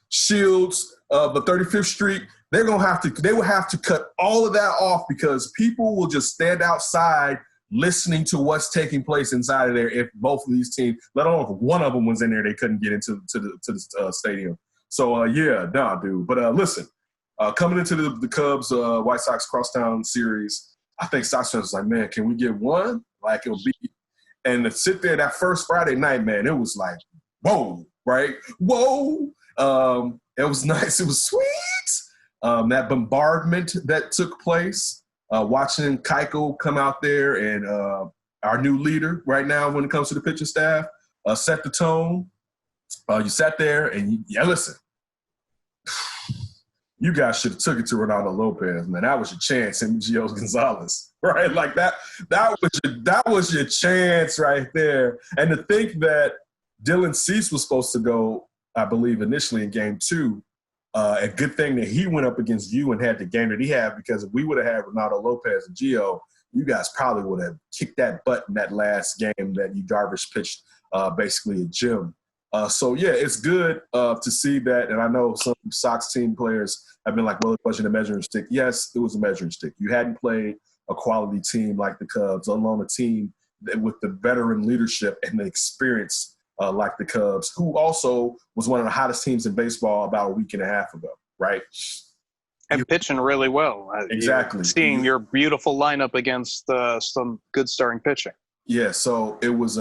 Shields, the 35th Street. They will have to cut all of that off because people will just stand outside listening to what's taking place inside of there if both of these teams, let alone if one of them was in there, they couldn't get into the stadium. So, dude. But listen, coming into the Cubs White Sox crosstown series, I think Sox fans was like, man, can we get one? Like it'll be – and to sit there that first Friday night, man, it was like, whoa, right? Whoa. It was nice. It was sweet. That bombardment that took place, watching Keiko come out there and our new leader right now when it comes to the pitching staff, set the tone. You sat there and listen, you guys should have took it to Ronaldo Lopez, man. That was your chance, and Gio Gonzalez, right? Like that was your chance right there. And to think that Dylan Cease was supposed to go, I believe, initially in game 2. A good thing that he went up against you and had the game that he had, because if we would have had Ronaldo Lopez and Gio, you guys probably would have kicked that butt in that last game that you Darvish pitched basically a gym. It's good to see that. And I know some Sox team players have been like, well, it wasn't a measuring stick. Yes, it was a measuring stick. You hadn't played a quality team like the Cubs, let alone a team with the veteran leadership and the experience like the Cubs, who also was one of the hottest teams in baseball about a week and a half ago, right? And pitching really well. Exactly. Seeing your beautiful lineup against some good starting pitching. Yeah, so it was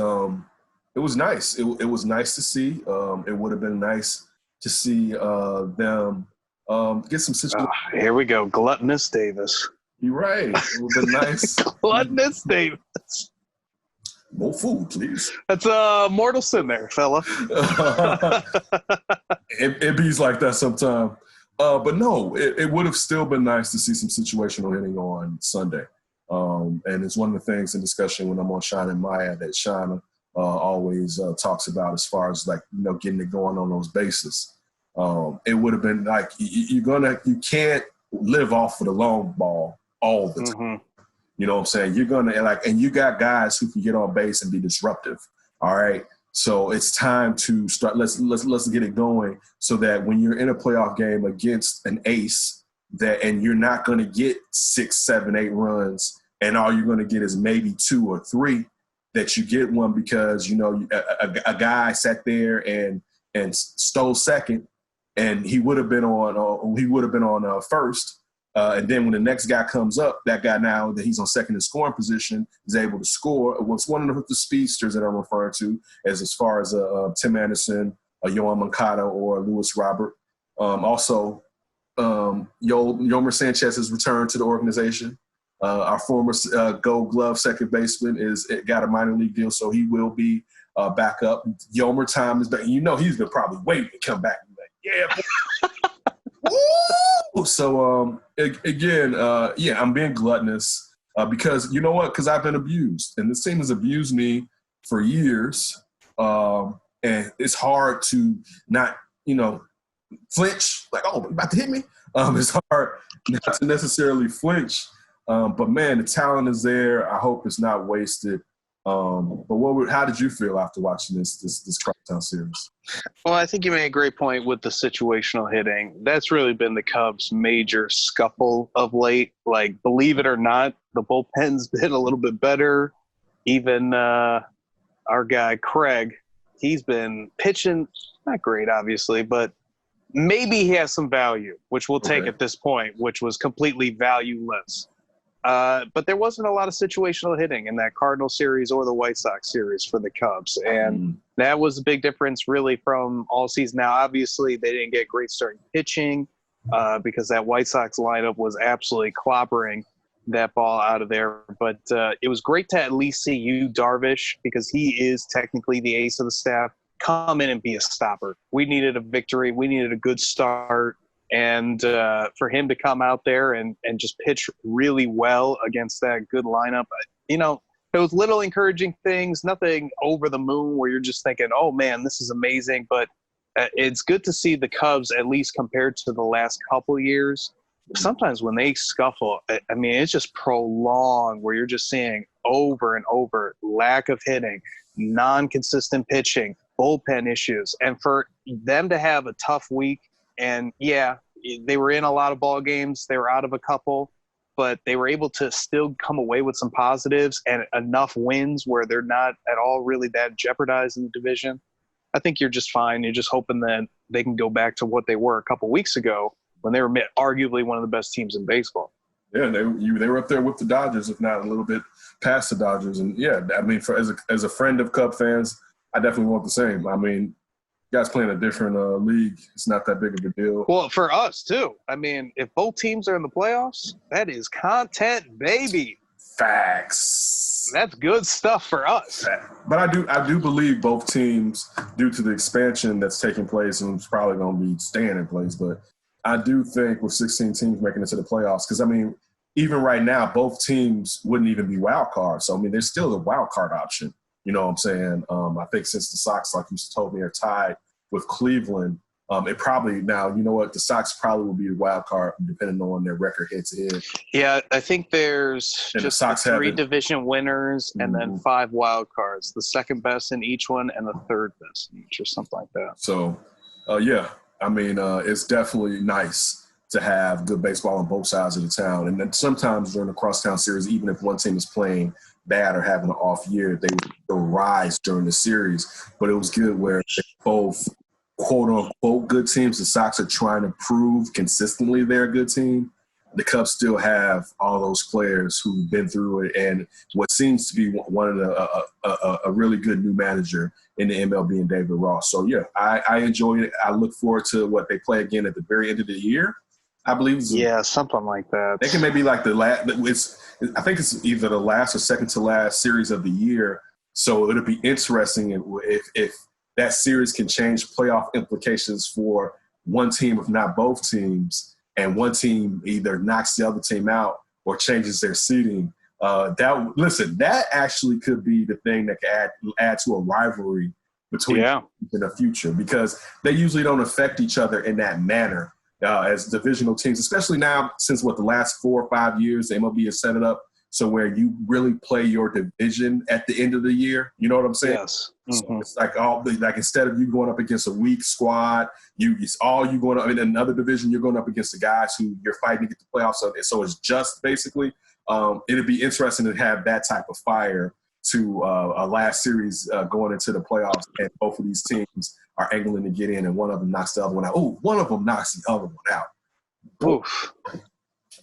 nice. It was nice to see. It would have been nice to see them get some situations. Here we go, gluttonous Davis. You're right. It would have been nice. Gluttonous Davis. More food, please. That's mortal sin there, fella. it bees like that sometime. But no, it would have still been nice to see some situational hitting on Sunday. And it's one of the things in discussion when I'm on Shana and Maya that Shana always talks about as far as getting it going on those bases. It would have been like you can't live off of the long ball all the time. Mm-hmm. You know what I'm saying? You're going to and you got guys who can get on base and be disruptive. All right. So it's time to start. Let's get it going so that when you're in a playoff game against an ace and you're not going to get 6, 7, 8 runs, and all you're going to get is maybe 2 or 3, that you get one because, a guy sat there and stole second and he would have been on first. And then when the next guy comes up, that guy now that he's on second in scoring position is able to score. What's one of the speedsters that I'm referring to as far as Tim Anderson, Yohan Moncada, or Lewis Robert. Also, Yomer Sanchez has returned to the organization. Our former Gold Glove second baseman got a minor league deal, so he will be back up. Yomer time is back. He's been probably waiting to come back. Yeah. Woo! So again, I'm being gluttonous because you know what? Because I've been abused, and this team has abused me for years, and it's hard to not flinch. Like, oh, about to hit me. It's hard not to necessarily flinch, but man, the talent is there. I hope it's not wasted. But how did you feel after watching this crosstown series? Well, I think you made a great point with the situational hitting. That's really been the Cubs' major scuffle of late. Like, believe it or not, the bullpen's been a little bit better. Even our guy Craig, he's been pitching not great, obviously, but maybe he has some value, which we'll take at this point, which was completely valueless. But there wasn't a lot of situational hitting in that Cardinal series or the White Sox series for the Cubs. And that was a big difference really from all season. Now, obviously, they didn't get great starting pitching because that White Sox lineup was absolutely clobbering that ball out of there. But it was great to at least see Yu Darvish, because he is technically the ace of the staff, come in and be a stopper. We needed a victory. We needed a good start. And for him to come out there and just pitch really well against that good lineup, there was little encouraging things, nothing over the moon where you're just thinking, oh, man, this is amazing. But it's good to see the Cubs, at least compared to the last couple years. Sometimes when they scuffle, I mean, it's just prolonged where you're just seeing over and over lack of hitting, non-consistent pitching, bullpen issues. And for them to have a tough week, and yeah, they were in a lot of ball games. They were out of a couple, but they were able to still come away with some positives and enough wins where they're not at all really that jeopardized in the division. I think you're just fine. You're just hoping that they can go back to what they were a couple weeks ago when they were arguably one of the best teams in baseball. Yeah, they were up there with the Dodgers, if not a little bit past the Dodgers. And yeah, I mean, as a friend of Cub fans, I definitely want the same. I mean, guys playing a different league, it's not that big of a deal. Well, for us too. I mean, if both teams are in the playoffs, that is content, baby. Facts. That's good stuff for us. But I do believe both teams, due to the expansion that's taking place and it's probably going to be staying in place, but I do think with 16 teams making it to the playoffs, because I mean, even right now, both teams wouldn't even be wild cards. So I mean, there's still a wild card option. You know what I'm saying? I think since the Sox, like you told me, are tied with Cleveland, it probably now, you know what, the Sox probably will be the wild card depending on their record head-to-head. Yeah, I think there's and just the 3 division winners and then 5 wild cards, the second best in each one and the third best in each or something like that. So, yeah, I mean, it's definitely nice to have good baseball on both sides of the town. And then sometimes during the crosstown series, even if one team is playing bad or having an off year, they would still rise during the series. But it was good where both quote-unquote good teams, the Sox are trying to prove consistently they're a good team. The Cubs still have all those players who've been through it, and what seems to be one of a really good new manager in the MLB and David Ross. So, yeah, I enjoy it. I look forward to what they play again at the very end of the year. I believe something like that. They can maybe like the last. I think it's either the last or second to last series of the year. So it'll be interesting if that series can change playoff implications for one team, if not both teams, and one team either knocks the other team out or changes their seeding. That actually could be the thing that could add to a rivalry between in the future, because they usually don't affect each other in that manner. As divisional teams, especially now since the last 4 or 5 years, the MLB has set it up so where you really play your division at the end of the year. You know what I'm saying? Yes. So it's like instead of you going up against a weak squad, it's all you going up in another division. You're going up against the guys who you're fighting to get the playoffs. So it's just basically it'd be interesting to have that type of fire to a last series going into the playoffs, and both of these teams are angling to get in, and one of them knocks the other one out. Oh, one of them knocks the other one out. Oof.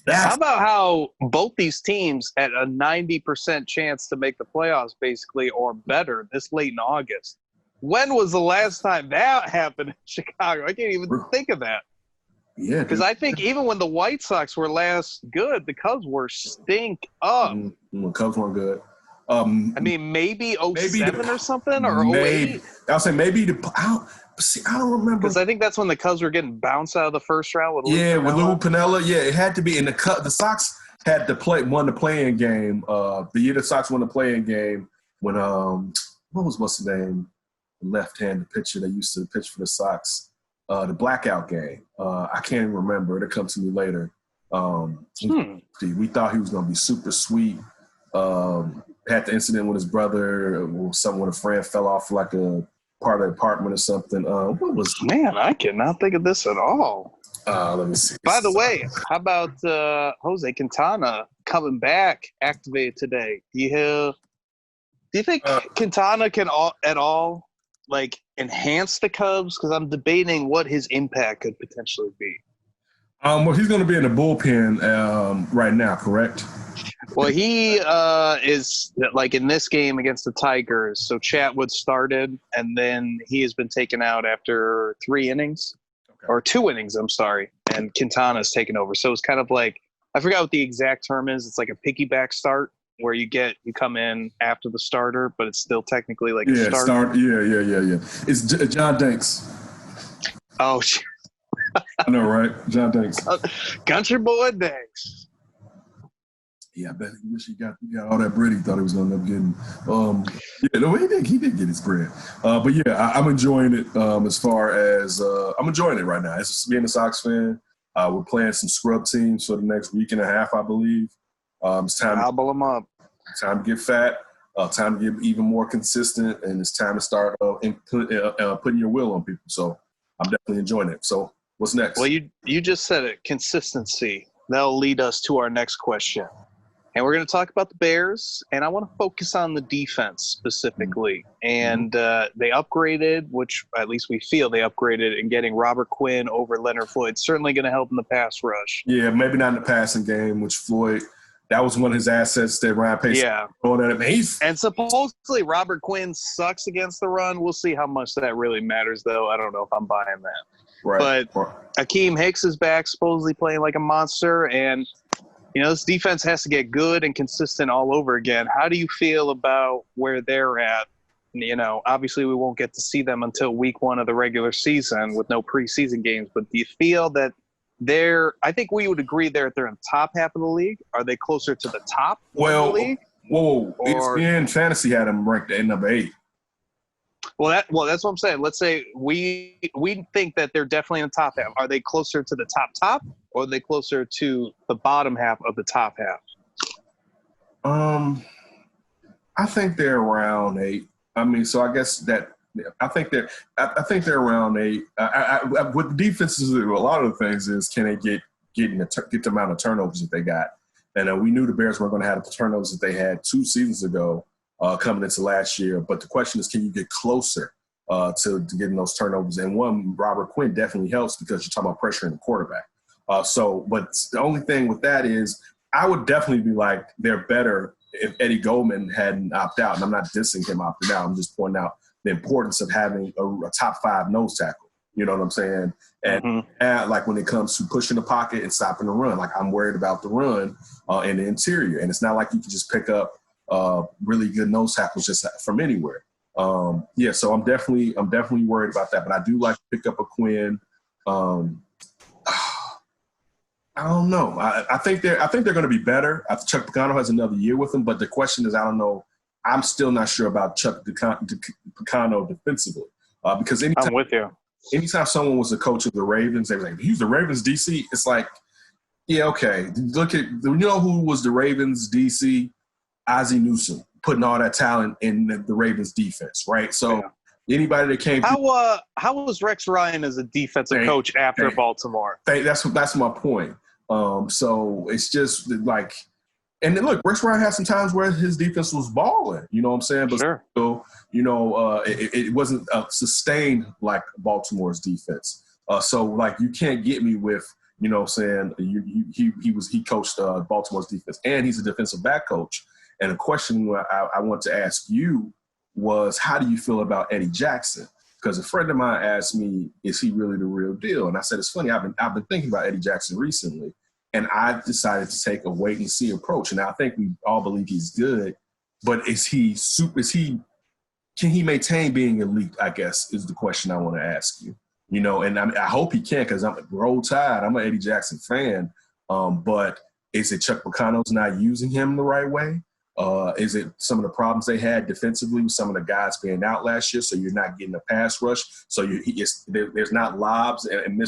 How about how both these teams had a 90% chance to make the playoffs, basically, or better, this late in August? When was the last time that happened in Chicago? I can't even think of that. Yeah, because I think even when the White Sox were last good, the Cubs were stink up. The Cubs weren't good. I mean, maybe 07 or something, or 08? I'll say maybe I don't remember. Because I think that's when the Cubs were getting bounced out of the first round with Lou Piniella. With Lou Piniella. Yeah, it had to be. And the Sox had to won the play-in game. The year the Sox won the play-in game when what's the name? The left-handed pitcher that used to pitch for the Sox. The blackout game. I can't even remember. It'll come to me later. We thought he was going to be super sweet. Had the incident with his brother, or something when a friend fell off like a part of the apartment or something. What was? Man, I cannot think of this at all. Let me see. By the way, how about Jose Quintana coming back, activated today? Do you think Quintana can at all enhance the Cubs? Because I'm debating what his impact could potentially be. Well, he's going to be in the bullpen right now, correct? Well, he is like in this game against the Tigers. So Chatwood started, and then he has been taken out after 3 innings or 2 innings. I'm sorry, and Quintana's taken over. So it's kind of like I forgot what the exact term is. It's like a piggyback start where you come in after the starter, but it's still technically like a start. Yeah. It's John Danks. Oh, I know, right? John Danks. Country boy Danks. Yeah, I bet he wish he got all that bread he thought he was going to end up getting. He did get his bread. But yeah, I'm enjoying it as far as I'm enjoying it right now. As being a Sox fan, we're playing some scrub teams for the next week and a half, I believe. It's time to gobble them up. Time to get fat. Time to get even more consistent, and it's time to start putting your will on people. So I'm definitely enjoying it. So what's next? Well, you just said it. Consistency. That'll lead us to our next question. And we're going to talk about the Bears, and I want to focus on the defense specifically. And they upgraded, which at least we feel they upgraded in getting Robert Quinn over Leonard Floyd. Certainly going to help in the pass rush. Yeah, maybe not in the passing game, which Floyd – that was one of his assets that Ryan Pace throwing at him. And supposedly Robert Quinn sucks against the run. We'll see how much that really matters, though. I don't know if I'm buying that. Right. But Akeem Hicks is back, supposedly playing like a monster. And, this defense has to get good and consistent all over again. How do you feel about where they're at? Obviously we won't get to see them until week 1 of the regular season with no preseason games. But do you feel that I think we would agree they're in the top half of the league. Are they closer to the top of the league? Whoa. ESPN Fantasy had them ranked at number 8. Well, that's what I'm saying. Let's say we think that they're definitely in the top half. Are they closer to the top, or are they closer to the bottom half of the top half? I think they're around 8. I mean, so I guess that I think they're around 8. With defenses, a lot of the things is can they get the amount of turnovers that they got, and we knew the Bears weren't going to have the turnovers that they had 2 seasons ago coming into last year. But the question is, can you get closer to getting those turnovers? And one, Robert Quinn definitely helps because you're talking about pressuring the quarterback. But the only thing with that is I would definitely be like they're better if Eddie Goldman hadn't opted out. And I'm not dissing him opting out. I'm just pointing out the importance of having a top 5 nose tackle. You know what I'm saying? And like when it comes to pushing the pocket and stopping the run, like I'm worried about the run in the interior. And it's not like you can just pick up really good nose tackles just from anywhere. So I'm definitely worried about that. But I do like to pick up a Quinn. I don't know. I think they're going to be better. Chuck Pagano has another year with them, but the question is, I don't know. I'm still not sure about Chuck Pagano defensively because I'm with you. Anytime someone was a coach of the Ravens, they were like, "He's the Ravens DC." It's like, yeah, okay. Look at who was the Ravens DC? Ozzie Newsome putting all that talent in the Ravens defense, right? So anybody that came, how was Rex Ryan as a defensive coach after Baltimore? That's my point. So it's just like. And then look, Rex Ryan had some times where his defense was balling, you know what I'm saying? But sure. Still, it wasn't sustained like Baltimore's defense. So like you can't get me with, you know what I'm saying, he coached Baltimore's defense and he's a defensive back coach. And a question I want to ask you was, how do you feel about Eddie Jackson? Because a friend of mine asked me, is he really the real deal? And I said, it's funny, I've been thinking about Eddie Jackson recently. And I decided to take a wait and see approach. And I think we all believe he's good, but can he maintain being elite, I guess, is the question I want to ask you. And I hope he can, because I'm Roll Tide. I'm an Eddie Jackson fan. But is it Chuck Pagano's not using him the right way? Is it some of the problems they had defensively with some of the guys being out last year, so you're not getting a pass rush? So there's not lobs and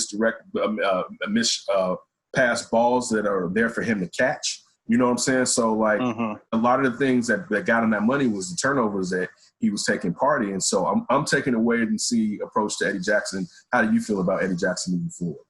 pass balls that are there for him to catch. You know what I'm saying? So, like, a lot of the things that got him that money was the turnovers that he was taking part in. So I'm taking a wait-and-see approach to Eddie Jackson. How do you feel about Eddie Jackson moving forward?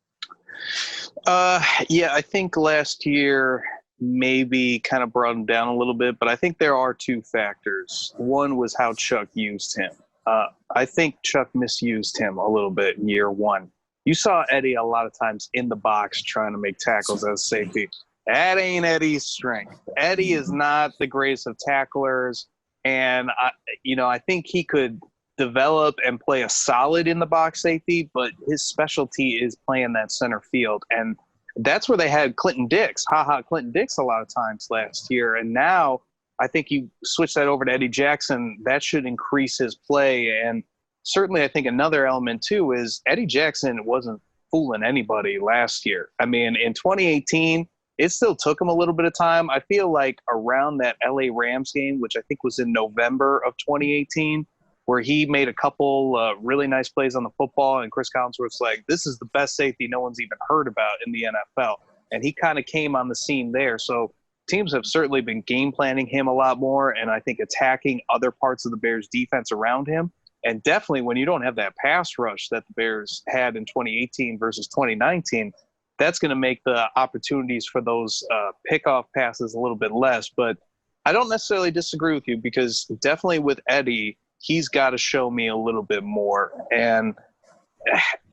I think last year maybe kind of brought him down a little bit, but I think there are 2 factors. One was how Chuck used him. I think Chuck misused him a little bit in year 1. You saw Eddie a lot of times in the box trying to make tackles as safety. That ain't Eddie's strength. Eddie is not the greatest of tacklers, and I think he could develop and play a solid in the box safety, but his specialty is playing that center field, and that's where they had Clinton Dix, Clinton Dix a lot of times last year, and now I think you switch that over to Eddie Jackson. That should increase his play, and certainly I think another element too is Eddie Jackson wasn't fooling anybody last year. I mean, in 2018. It still took him a little bit of time. I feel like around that LA Rams game, which I think was in November of 2018, where he made a couple really nice plays on the football, and Chris Collinsworth's like, this is the best safety no one's even heard about in the NFL. And he kind of came on the scene there. So teams have certainly been game planning him a lot more, and I think attacking other parts of the Bears' defense around him. And definitely when you don't have that pass rush that the Bears had in 2018 versus 2019, that's going to make the opportunities for those pickoff passes a little bit less. But I don't necessarily disagree with you, because definitely with Eddie, he's got to show me a little bit more. And,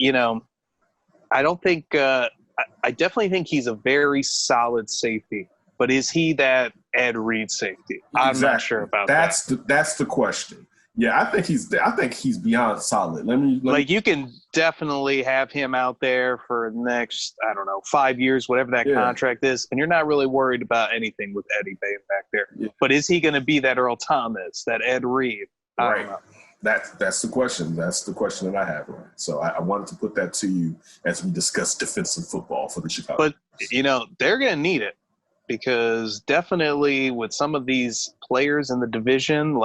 I don't think I definitely think he's a very solid safety. But is he that Ed Reed safety? I'm not sure about that. That's the question. Yeah, I think he's beyond solid. Let me you can definitely have him out there for the next, 5 years, whatever that contract is, and you're not really worried about anything with Eddie being back there. Yeah. But is he going to be that Earl Thomas, that Ed Reed? I don't know. That's the question. That's the question that I have. Right. So I wanted to put that to you as we discuss defensive football for the Chicago. But they're going to need it, because definitely with some of these players in the division,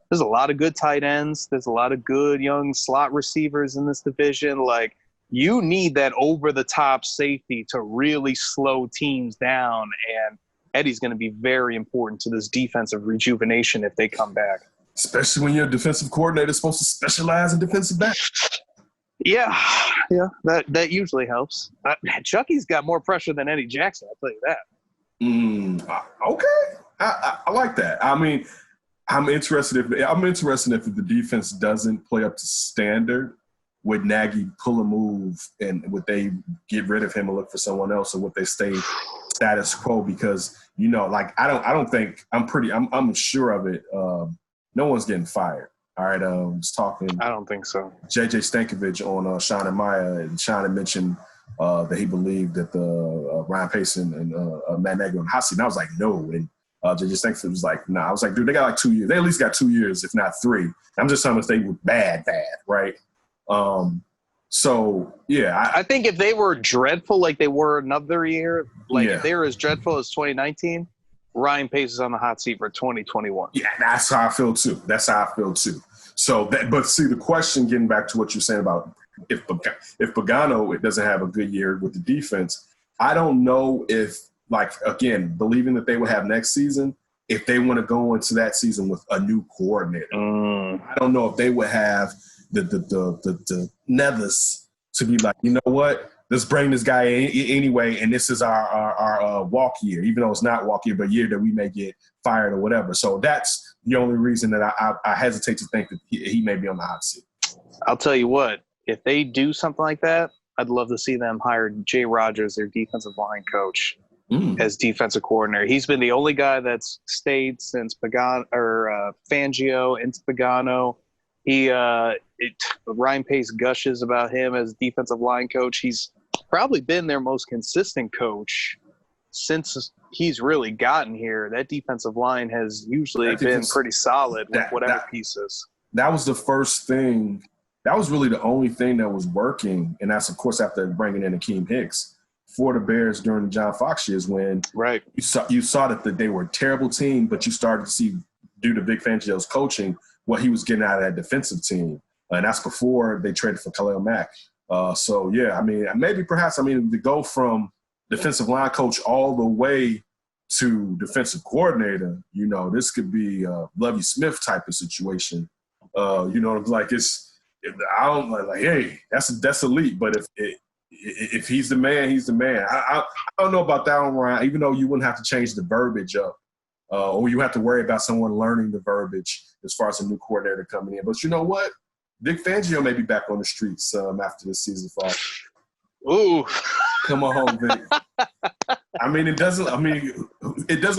there's a lot of good tight ends. There's a lot of good young slot receivers in this division. You need that over-the-top safety to really slow teams down, and Eddie's going to be very important to this defensive rejuvenation if they come back. Especially when your defensive coordinator is supposed to specialize in defensive back. Yeah, that usually helps. Chucky's got more pressure than Eddie Jackson, I'll tell you that. Okay. I like that. I mean – I'm interested if the defense doesn't play up to standard, would Nagy pull a move, and would they get rid of him and look for someone else, or would they stay status quo? Because I'm sure of it. No one's getting fired. All right, I was talking. I don't think so. JJ Stankovic on Sean and Maya, and Sean had mentioned that he believed that the Ryan Pace and Matt Nagy on the hot seat, and I was like, no. And JJ Stankovic was like, nah. I was like, dude, they got 2 years. They at least got 2 years, if not 3. I'm just telling them if they were bad, right? So, yeah. I think if they were dreadful like they were another year, if they were as dreadful as 2019, Ryan Pace is on the hot seat for 2021. Yeah, that's how I feel too. So, but see, the question, getting back to what you're saying about if Pagano doesn't have a good year with the defense, I don't know if, again, believing that they will have next season, if they want to go into that season with a new coordinator. I don't know if they would have the nethers to be like, you know what, let's bring this guy in anyway, and this is our walk year, even though it's not walk year, but year that we may get fired or whatever. So that's the only reason that I hesitate to think that he may be on the hot seat. I'll tell you what, if they do something like that, I'd love to see them hire Jay Rogers, their defensive line coach, as defensive coordinator. He's been the only guy that's stayed since Fangio into Pagano. Ryan Pace gushes about him as defensive line coach. He's probably been their most consistent coach since he's really gotten here. That defensive line has usually been pretty solid with whatever pieces. That was the first thing. That was really the only thing that was working, and that's, of course, after bringing in Akeem Hicks for the Bears during the John Fox years, when you saw that they were a terrible team, but you started to see, due to Vic Fangio's coaching, what he was getting out of that defensive team. And that's before they traded for Khalil Mack. To go from defensive line coach all the way to defensive coordinator, this could be a Lovie Smith type of situation. Hey, that's elite. But if he's the man, he's the man. I don't know about that one, Ryan, even though you wouldn't have to change the verbiage up. Or you have to worry about someone learning the verbiage as far as a new coordinator coming in. But you know what? Vic Fangio may be back on the streets after this season. Ooh. Come on home, Vic. I mean, it doesn't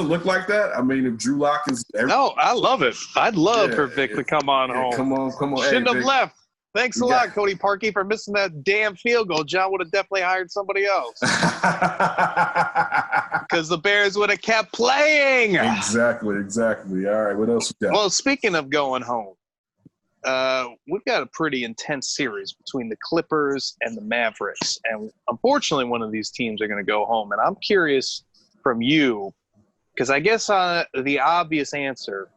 look like that. I mean, if Drew Lock is No, I love it. I'd love for Vic to come on home. Come on. Shouldn't Hey, have Vic. left. Thanks a lot, Cody Parkey, for missing that damn field goal. John would have definitely hired somebody else because the Bears would have kept playing. Exactly. All right, what else we got? Well, speaking of going home, we've got a pretty intense series between the Clippers and the Mavericks. And unfortunately, one of these teams are going to go home. And I'm curious from you, because I guess the obvious answer,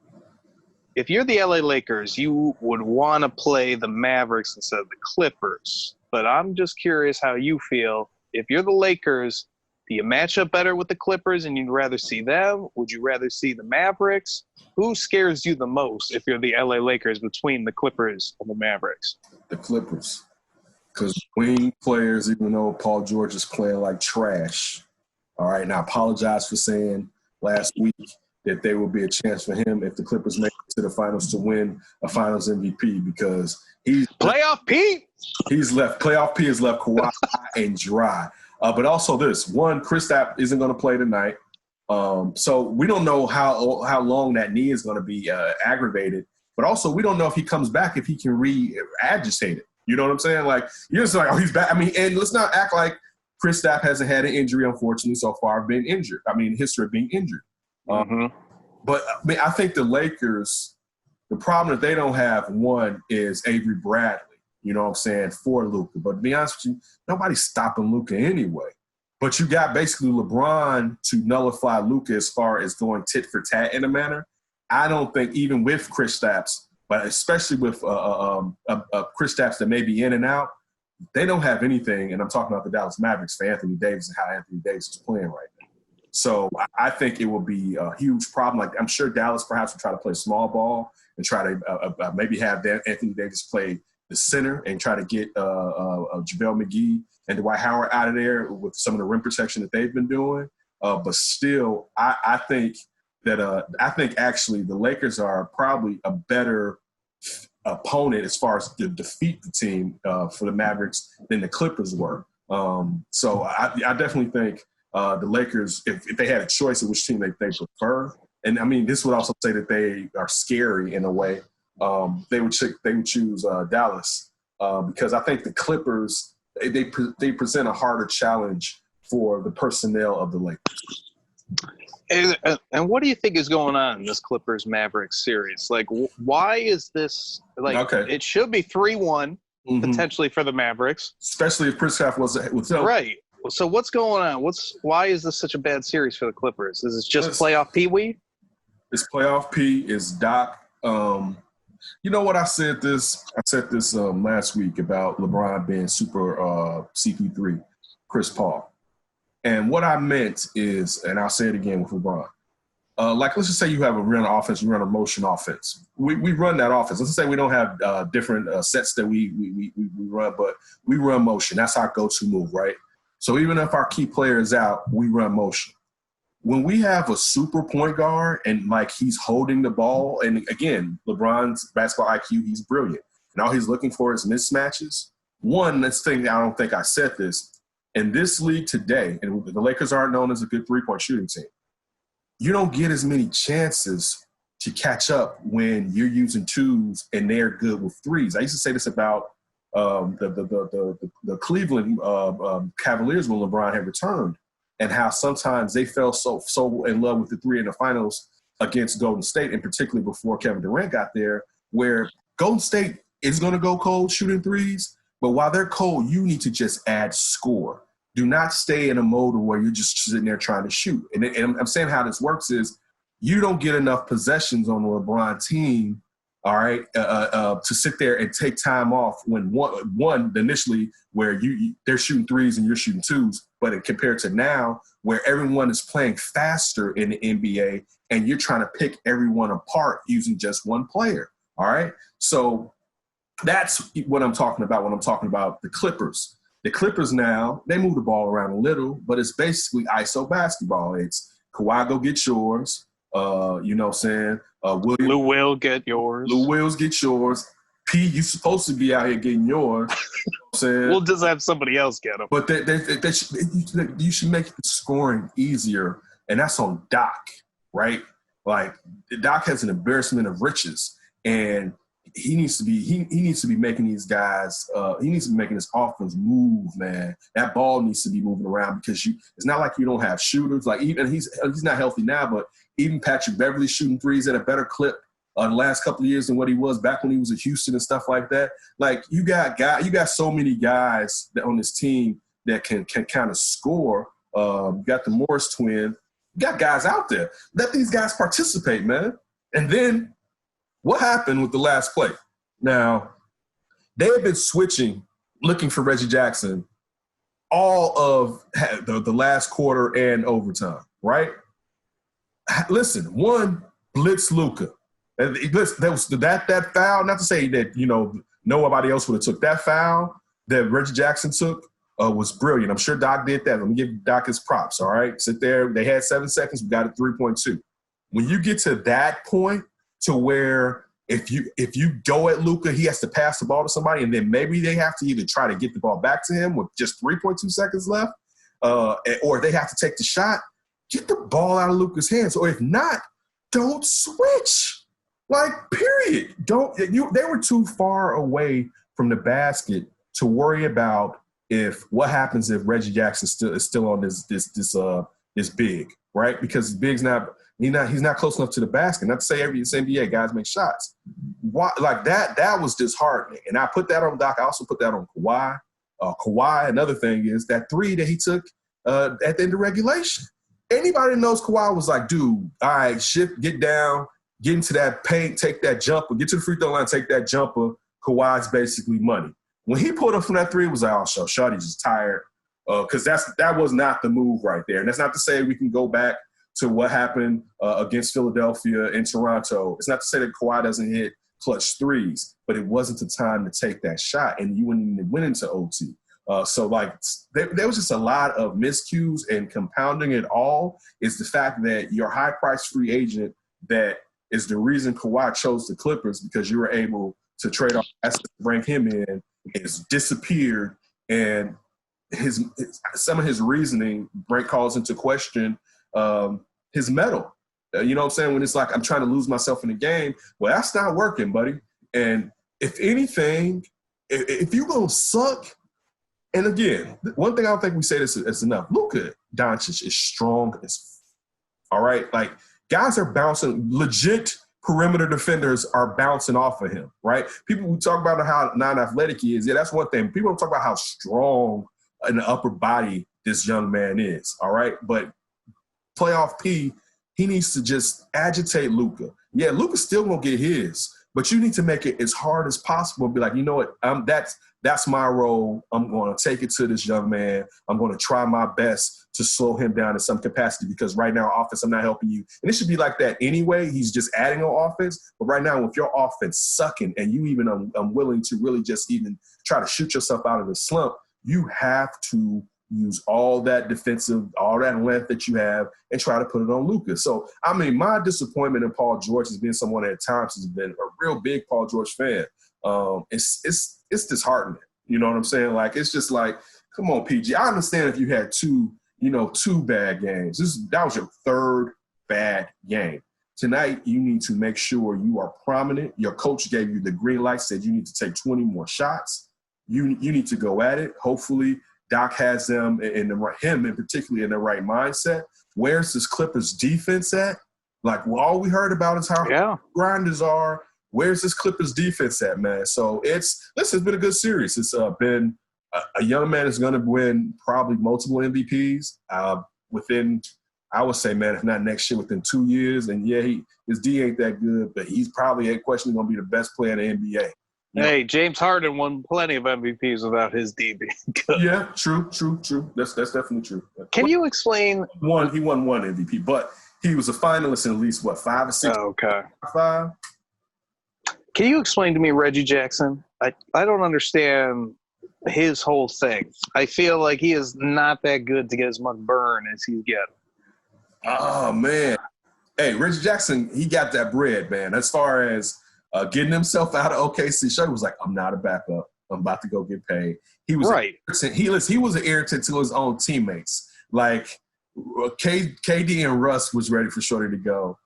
if you're the LA Lakers, you would want to play the Mavericks instead of the Clippers. But I'm just curious how you feel. If you're the Lakers, do you match up better with the Clippers and you'd rather see them? Would you rather see the Mavericks? Who scares you the most if you're the LA Lakers between the Clippers and the Mavericks? The Clippers. Because wing players, even though Paul George is playing like trash, all right, and I apologize for saying last week that there will be a chance for him if the Clippers make it to the finals to win a finals MVP because he's – Playoff Pete? He's left – Playoff P is left Kawhi and dry. But also this, one, Kristaps isn't going to play tonight. So we don't know how long that knee is going to be aggravated. But also we don't know if he comes back, if he can re-agitate it. You know what I'm saying? Like, you're just like, oh, he's back. I mean, and let's not act like Kristaps hasn't had an injury, unfortunately, so far, been injured. I mean, history of being injured. But I mean, I think the Lakers, the problem that they don't have, one, is Avery Bradley, you know what I'm saying, for Luka. But to be honest with you, nobody's stopping Luka anyway. But you got basically LeBron to nullify Luka as far as going tit for tat in a manner. I don't think even with Kristaps, but especially with Kristaps that may be in and out, they don't have anything, and I'm talking about the Dallas Mavericks, for Anthony Davis and how Anthony Davis is playing right now. So I think it will be a huge problem. Like, I'm sure Dallas perhaps will try to play small ball and try to maybe have Anthony Davis play the center and try to get JaVale McGee and Dwight Howard out of there with some of the rim protection that they've been doing. But still, I think actually the Lakers are probably a better opponent as far as to defeat the team for the Mavericks than the Clippers were. So I definitely think the Lakers, if they had a choice of which team they prefer, and I mean, this would also say that they are scary in a way, they would choose Dallas because I think the Clippers, they present a harder challenge for the personnel of the Lakers. And what do you think is going on in this Clippers-Mavericks series? Like, why is this – like, okay. It should be 3-1 potentially for the Mavericks. Especially if Kristaps was right. So what's going on? Why is this such a bad series for the Clippers? Is it just playoff Pee-wee? It's playoff P. It's Doc. You know what? I said this last week about LeBron being super CP3, Chris Paul. And what I meant is, and I'll say it again with LeBron, like let's just say you have a run offense, you run a motion offense. We run that offense. Let's just say we don't have different sets that we run, but we run motion. That's our go-to move, right? So even if our key player is out, we run motion. When we have a super point guard and like he's holding the ball, and again, LeBron's basketball IQ, he's brilliant. And all he's looking for is mismatches. One, this thing, I don't think I said this, in this league today, and the Lakers aren't known as a good three-point shooting team, you don't get as many chances to catch up when you're using twos and they're good with threes. I used to say this about the Cleveland Cavaliers when LeBron had returned, and how sometimes they fell so in love with the three in the finals against Golden State, and particularly before Kevin Durant got there, where Golden State is going to go cold shooting threes, but while they're cold, you need to just add score. Do not stay in a mode where you're just sitting there trying to shoot. And I'm saying how this works is you don't get enough possessions on the LeBron team, all right, to sit there and take time off when one initially where they're shooting threes and you're shooting twos, but compared to now where everyone is playing faster in the NBA and you're trying to pick everyone apart using just one player, all right? So that's what I'm talking about when I'm talking about the Clippers. The Clippers now, they move the ball around a little, but it's basically ISO basketball. It's Kawhi, go get yours. You know what I'm saying? Lou will get yours. Lou Wills get yours. P, you supposed to be out here getting yours. We'll just have somebody else get them. But you should make scoring easier, and that's on Doc, right? Like Doc has an embarrassment of riches, and he needs to be making these guys. He needs to be making this offense move, man. That ball needs to be moving around because it's not like you don't have shooters. Like even he's not healthy now, but even Patrick Beverly shooting threes at a better clip the last couple of years than what he was back when he was at Houston and stuff like that. Like you got so many guys that on this team that can kind of score. You got the Morris twin. You got guys out there. Let these guys participate, man. And then what happened with the last play? Now, they have been switching, looking for Reggie Jackson all of the last quarter and overtime, right? Listen, one, blitz Luka. And that was that foul, not to say that, nobody else would have took that foul that Reggie Jackson took was brilliant. I'm sure Doc did that. Let me give Doc his props, all right? Sit there. They had 7 seconds. We got it 3.2. When you get to that point to where if you go at Luka, he has to pass the ball to somebody, and then maybe they have to either try to get the ball back to him with just 3.2 seconds left, or they have to take the shot, get the ball out of Luka's hands. Or if not, don't switch. Like, period. They were too far away from the basket to worry about what happens if Reggie Jackson is still on this big, right? Because Big's he's not close enough to the basket. Not to say every NBA guys make shots. Like that was disheartening. And I put that on Doc. I also put that on Kawhi. Kawhi, another thing is that three that he took at the end of regulation. Anybody that knows Kawhi was like, dude, all right, shift, get down, get into that paint, take that jumper, get to the free throw line, take that jumper. Kawhi's basically money. When he pulled up from that three, it was like, oh, Shawty's just tired. Because that was not the move right there. And that's not to say we can go back to what happened against Philadelphia and Toronto. It's not to say that Kawhi doesn't hit clutch threes, but it wasn't the time to take that shot, and you wouldn't even win into OT. So, there was just a lot of miscues, and compounding it all is the fact that your high-priced free agent that is the reason Kawhi chose the Clippers, because you were able to trade off assets to bring him in, has disappeared, and some of his reasoning calls into question his mettle. You know what I'm saying? When it's like, I'm trying to lose myself in the game. Well, that's not working, buddy. And if anything, if you're going to suck, and again, one thing I don't think we say this is enough. Luka Doncic is strong as all right? Like, guys are bouncing, legit perimeter defenders are bouncing off of him, right? People who talk about how non-athletic he is, yeah, that's one thing. People don't talk about how strong in the upper body this young man is, all right? But playoff P, he needs to just agitate Luka. Yeah, Luka's still going to get his, but you need to make it as hard as possible. Be like, you know what, that's my role. I'm going to take it to this young man. I'm going to try my best to slow him down in some capacity, because right now, offense, I'm not helping you. And it should be like that anyway. He's just adding on offense. But right now, with your offense sucking and you even unwilling to really just even try to shoot yourself out of the slump, you have to use all that defensive, all that length that you have and try to put it on Luka. So, I mean, my disappointment in Paul George has been someone that at times has been a real big Paul George fan. It's disheartening. You know what I'm saying? Like, it's just like, come on, PG. I understand if you had two bad games. That was your third bad game. Tonight, you need to make sure you are prominent. Your coach gave you the green light, said you need to take 20 more shots. You need to go at it. Hopefully, Doc has them him in particularly in the right mindset. Where's this Clippers defense at? Like, all we heard about is how grinders are. Where's this Clippers defense at, man? So it's been a good series. It's been a young man is going to win probably multiple MVPs within, I would say, man, if not next year, within 2 years. And yeah, his D ain't that good, but he's probably going to be the best player in the NBA. Hey, James Harden won plenty of MVPs without his D being good. Yeah, true. That's definitely true. Can you explain? He won one MVP, but he was a finalist in at least, 5 or 6? Oh, okay. 5? Can you explain to me Reggie Jackson? I don't understand his whole thing. I feel like he is not that good to get as much burn as he's getting. Oh, man. Hey, Reggie Jackson, he got that bread, man. As far as getting himself out of OKC. Shorty was like, I'm not a backup. I'm about to go get paid. He was right. He was an irritant to his own teammates. Like KD and Russ was ready for Shorty to go.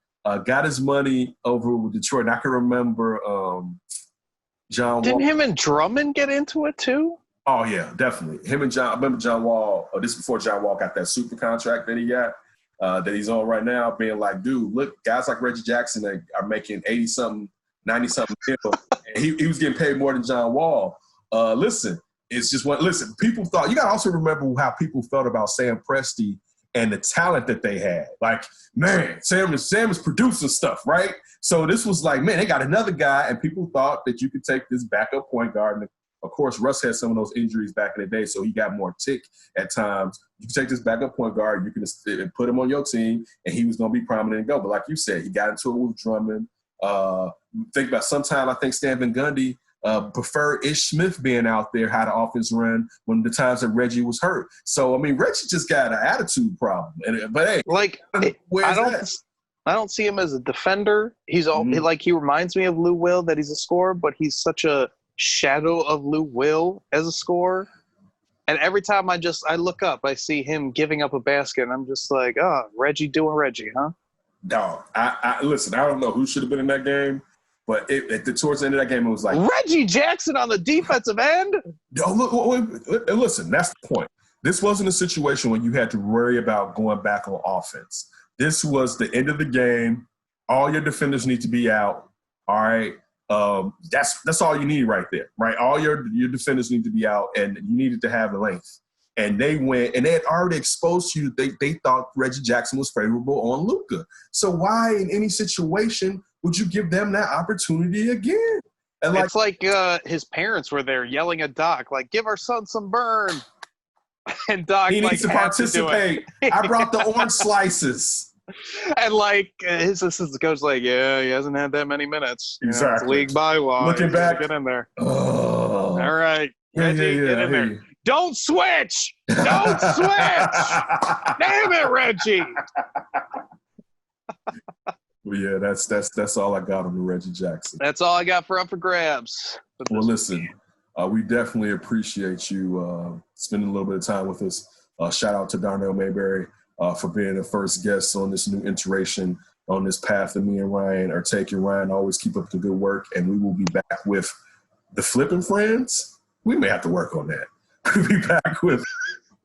Got his money over with Detroit. And I can remember John Didn't Wall. him and Drummond get into it too? Oh, yeah, definitely. Him and John – I remember John Wall this before John Wall got that super contract that he got that he's on right now, being like, dude, look, guys like Reggie Jackson are making 80-something, 90-something mil. And he was getting paid more than John Wall. Listen, it's just what – listen, people thought – you got to also remember how people felt about Sam Presti and the talent that they had. Like, man, Sam is producing stuff, right? So this was like, man, they got another guy, and people thought that you could take this backup point guard. And of course, Russ had some of those injuries back in the day, so he got more tick at times. You can take this backup point guard, you can put him on your team, and he was going to be prominent and go. But like you said, he got into it with Drummond. Think about sometime, I think Stan Van Gundy preferred Ish Smith being out there, how the offense run when the times that Reggie was hurt. So, I mean, Reggie just got an attitude problem. But, hey, like, I don't see him as a defender. He's all like, he reminds me of Lou Will, that he's a scorer, but he's such a shadow of Lou Will as a scorer. And every time I look up, I see him giving up a basket, and I'm just like, oh, Reggie doing Reggie, huh? No, listen, I don't know who should have been in that game, but towards the end of that game, it was like Reggie Jackson on the defensive end. No, listen, that's the point. This wasn't a situation where you had to worry about going back on offense. This was the end of the game. All your defenders need to be out. All right. That's all you need right there, right? All your defenders need to be out, and you needed to have the length. And they went, and they had already exposed you. They thought Reggie Jackson was favorable on Luka. So why, in any situation, would you give them that opportunity again? And it's like his parents were there yelling at Doc, like, "Give our son some burn." And Doc, he needs to participate. I brought the orange slices. And like his assistant coach, like, yeah, he hasn't had that many minutes. Exactly. It's league bylaw. Looking back, get in there. Oh. All right, Reggie, get in there. Don't switch. Don't switch. Damn it, Reggie. Well, yeah, that's all I got on the Reggie Jackson. That's all I got for Up for Grabs. Well, listen, we definitely appreciate you spending a little bit of time with us. Shout out to Darnell Mayberry for being the first guest on this new iteration on this path that me and Ryan are taking. Ryan, always keep up the good work, and we will be back with the Flippin' Friends. We may have to work on that. We'll be back with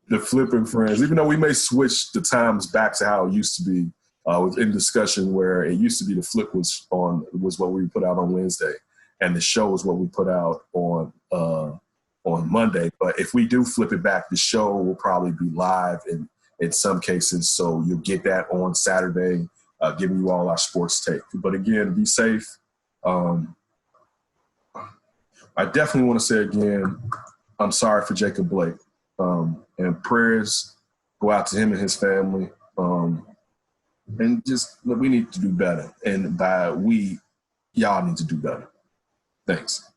the Flippin' Friends, even though we may switch the times back to how it used to be. Was in discussion where it used to be the flip was what we put out on Wednesday, and the show was what we put out on Monday. But if we do flip it back, the show will probably be live in some cases, so you'll get that on Saturday, giving you all our sports take. But again, be safe. I definitely want to say again, I'm sorry for Jacob Blake, and prayers go out to him and his family. And just, we need to do better. And by we, y'all need to do better. Thanks.